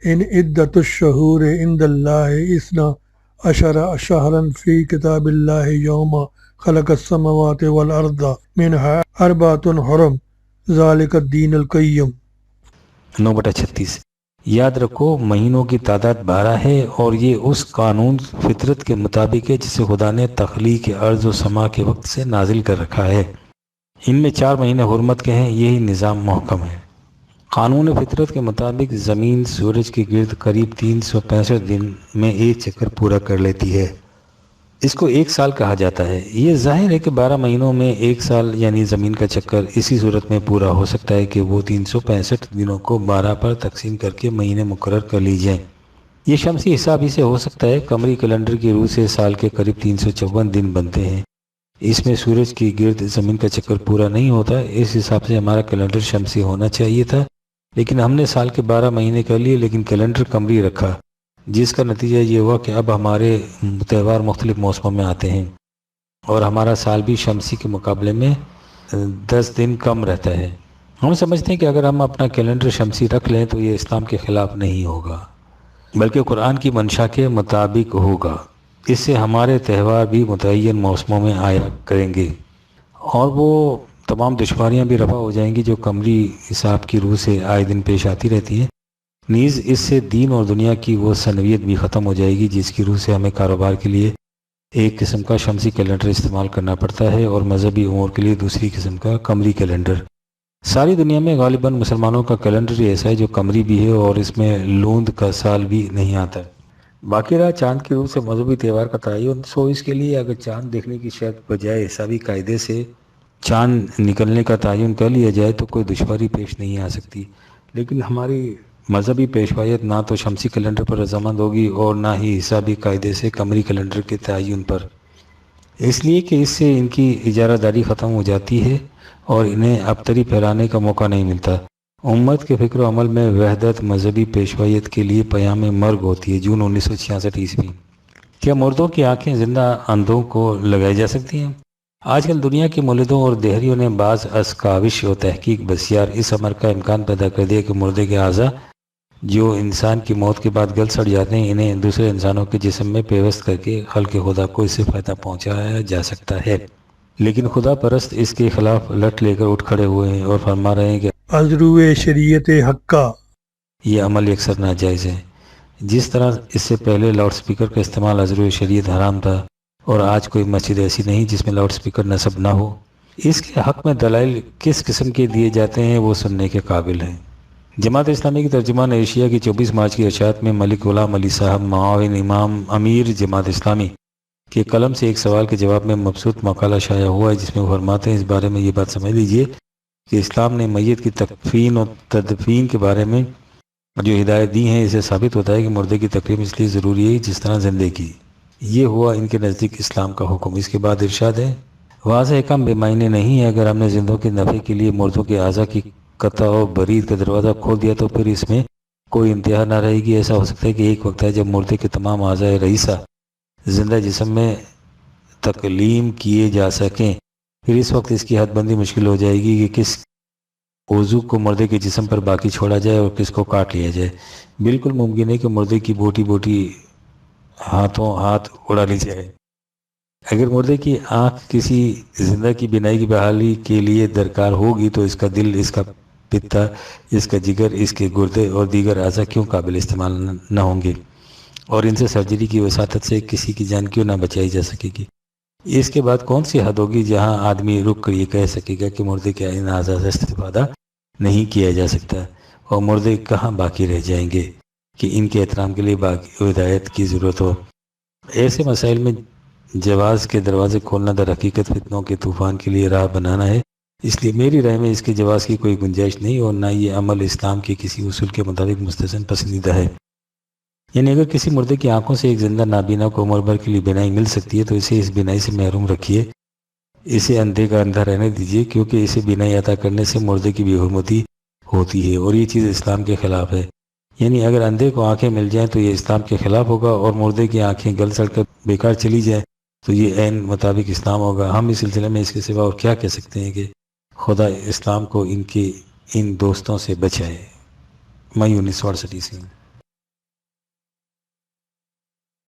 ان عدت الشہور عند اللہ اثنا عشر شہرا فی کتاب اللہ یوم خلق السماوات والارض منہا اربعۃ حرم ذالک الدین القیم۔ 9/36۔ یاد رکھو مہینوں کی تعداد 12 ہے اور یہ اس قانون فطرت کے مطابق ہے جسے خدا نے تخلیق ارض و سما کے وقت سے نازل کر رکھا ہے۔ ان میں 4 مہینے حرمت کے ہیں، یہی نظام محکم ہے۔ قانون فطرت کے مطابق زمین سورج کے گرد قریب 365 دن میں ایک چکر پورا کر لیتی ہے۔ اس کو ایک سال کہا جاتا ہے۔ یہ ظاہر ہے کہ 12 مہینوں میں ایک سال یعنی زمین کا چکر اسی صورت میں پورا ہو سکتا ہے کہ وہ 365 دنوں کو 12 پر تقسیم کر کے مہینے مقرر کر لی جائیں۔ یہ شمسی حساب ہی سے ہو سکتا ہے۔ قمری کیلنڈر کی روح سے سال کے قریب 354 دن بنتے ہیں۔ اس میں سورج کی گرد زمین کا چکر پورا نہیں ہوتا۔ اس حساب سے ہمارا کیلنڈر شمسی ہونا چاہیے تھا، لیکن ہم نے سال کے 12 مہینے کر لیے لیکن کیلنڈر قمری رکھا، جس کا نتیجہ یہ ہوا کہ اب ہمارے تہوار مختلف موسموں میں آتے ہیں اور ہمارا سال بھی شمسی کے مقابلے میں 10 دن کم رہتا ہے۔ ہم سمجھتے ہیں کہ اگر ہم اپنا کیلنڈر شمسی رکھ لیں تو یہ اسلام کے خلاف نہیں ہوگا، بلکہ قرآن کی منشا کے مطابق ہوگا۔ اس سے ہمارے تہوار بھی متعین موسموں میں آیا کریں گے اور وہ تمام دشواریاں بھی رفع ہو جائیں گی جو قمری حساب کی روح سے آئے دن پیش آتی رہتی ہیں۔ نیز اس سے دین اور دنیا کی وہ سنویت بھی ختم ہو جائے گی جس کی روح سے ہمیں کاروبار کے لیے ایک قسم کا شمسی کیلنڈر استعمال کرنا پڑتا ہے اور مذہبی امور کے لیے دوسری قسم کا قمری کیلنڈر۔ ساری دنیا میں غالباً مسلمانوں کا کیلنڈر ہی ایسا ہے جو قمری بھی ہے اور اس میں لوند کا سال بھی نہیں آتا۔ باقی رہا چاند کی روح سے مذہبی تہوار کا تعین، سو اس کے لیے اگر چاند دیکھنے کی شرط بجائے حسابی قاعدے سے چاند نکلنے کا تعین کر لیا جائے تو کوئی دشواری پیش نہیں آ سکتی، لیکن ہماری مذہبی پیشوایت نہ تو شمسی کیلنڈر پر رضامند ہوگی اور نہ ہی حسابی قاعدے سے قمری کیلنڈر کے تعین پر، اس لیے کہ اس سے ان کی اجارہ داری ختم ہو جاتی ہے اور انہیں ابتری پھیلانے کا موقع نہیں ملتا۔ امت کے فکر و عمل میں وحدت مذہبی پیشوایت کے لیے پیام مرگ ہوتی ہے۔ جون 1966۔ کیا مردوں کی آنکھیں زندہ اندھوں کو لگائی جا سکتی ہیں؟ آج کل دنیا کے مولدوں اور دہریوں نے بعض از کاوش و تحقیق بسیار اس امر کا امکان پیدا کر دیا کہ مردے کے اعضاء جو انسان کی موت کے بعد گل سڑ جاتے ہیں انہیں دوسرے انسانوں کے جسم میں پیوست کر کے خلق خدا کو اس سے فائدہ پہنچایا جا سکتا ہے، لیکن خدا پرست اس کے خلاف لٹ لے کر اٹھ کھڑے ہوئے ہیں اور فرما رہے ہیں کہ ازرو شریعت حقہ۔ یہ عمل اکثر ناجائز ہے۔ جس طرح اس سے پہلے لاؤڈ سپیکر کا استعمال ازرو شریعت حرام تھا اور آج کوئی مسجد ایسی نہیں جس میں لاؤڈ سپیکر نصب نہ ہو، اس کے حق میں دلائل کس قسم کے دیے جاتے ہیں وہ سننے کے قابل ہیں۔ جماعت اسلامی کی ترجمان ایشیا کی 24 مارچ کی ارشاد میں ملک غلام علی صاحب معاون امام امیر جماعت اسلامی کے قلم سے ایک سوال کے جواب میں مبسوط مقالہ شائع ہوا ہے جس میں وہ فرماتے ہیں اس بارے میں یہ بات سمجھ لیجئے کہ اسلام نے میت کی تکفین اور تدفین کے بارے میں جو ہدایت دی ہیں، اسے ثابت ہوتا ہے کہ مردے کی تکریم اس لیے ضروری ہے جس طرح زندے کی۔ یہ ہوا ان کے نزدیک اسلام کا حکم۔ اس کے بعد ارشاد ہے واضح کم بے معنی نہیں ہے، اگر ہم نے زندوں کے نفع کے لیے مردوں کے اعضاء کی قطع و برید کا دروازہ کھول دیا تو پھر اس میں کوئی انتہا نہ رہے گی۔ ایسا ہو سکتا ہے کہ ایک وقت ہے جب مردے کے تمام اعضاء رئیسہ زندہ جسم میں تکلیم کیے جا سکیں، پھر اس وقت اس کی حد بندی مشکل ہو جائے گی کہ کس عضو کو مردے کے جسم پر باقی چھوڑا جائے اور کس کو کاٹ لیا جائے۔ بالکل ممکن ہے کہ مردے کی بوٹی بوٹی ہاتھوں ہاتھ اڑا لی جائے۔ اگر مردے کی آنکھ کسی زندہ کی بینائی کی بحالی کے لیے درکار ہوگی تو اس کا دل، اس کا پتا، اس کا جگر، اس کے گردے اور دیگر اعضاء کیوں قابل استعمال نہ ہوں گے اور ان سے سرجری کی وساطت سے کسی کی جان کیوں نہ بچائی جا سکے گی؟ اس کے بعد کون سی حد ہوگی جہاں آدمی رک کر یہ کہہ سکے گا کہ مردے کے ان اعضاء سے استفادہ نہیں کیا جا سکتا اور مردے کہاں باقی رہ جائیں گے کہ ان کے احترام کے لیے باقی ہدایت کی ضرورت ہو؟ ایسے مسائل میں جواز کے دروازے کھولنا در حقیقت فتنوں کے طوفان کے لیے راہ بنانا ہے۔ اس لیے میری رائے میں اس کے جواز کی کوئی گنجائش نہیں اور نہ یہ عمل اسلام کے کسی اصول کے مطابق مستحسن پسندیدہ ہے۔ یعنی اگر کسی مردے کی آنکھوں سے ایک زندہ نابینا کو عمر بھر کے لیے بینائی مل سکتی ہے تو اسے اس بینائی سے محروم رکھیے، اسے اندھے کا اندھا رہنے دیجیے، کیونکہ اسے بینائی عطا کرنے سے مردے کی بے حرمتی ہوتی ہے اور یہ چیز اسلام کے خلاف ہے۔ یعنی اگر اندھے کو آنکھیں مل جائیں تو یہ اسلام کے خلاف ہوگا، اور مردے کی آنکھیں گل سڑ کر بیکار چلی جائیں تو یہ عین مطابق اسلام ہوگا۔ ہم اس سلسلے میں اس کے سوا اور کیا کہہ سکتے ہیں کہ خدا اسلام کو ان دوستوں سے بچائے۔ مئی 1968 سے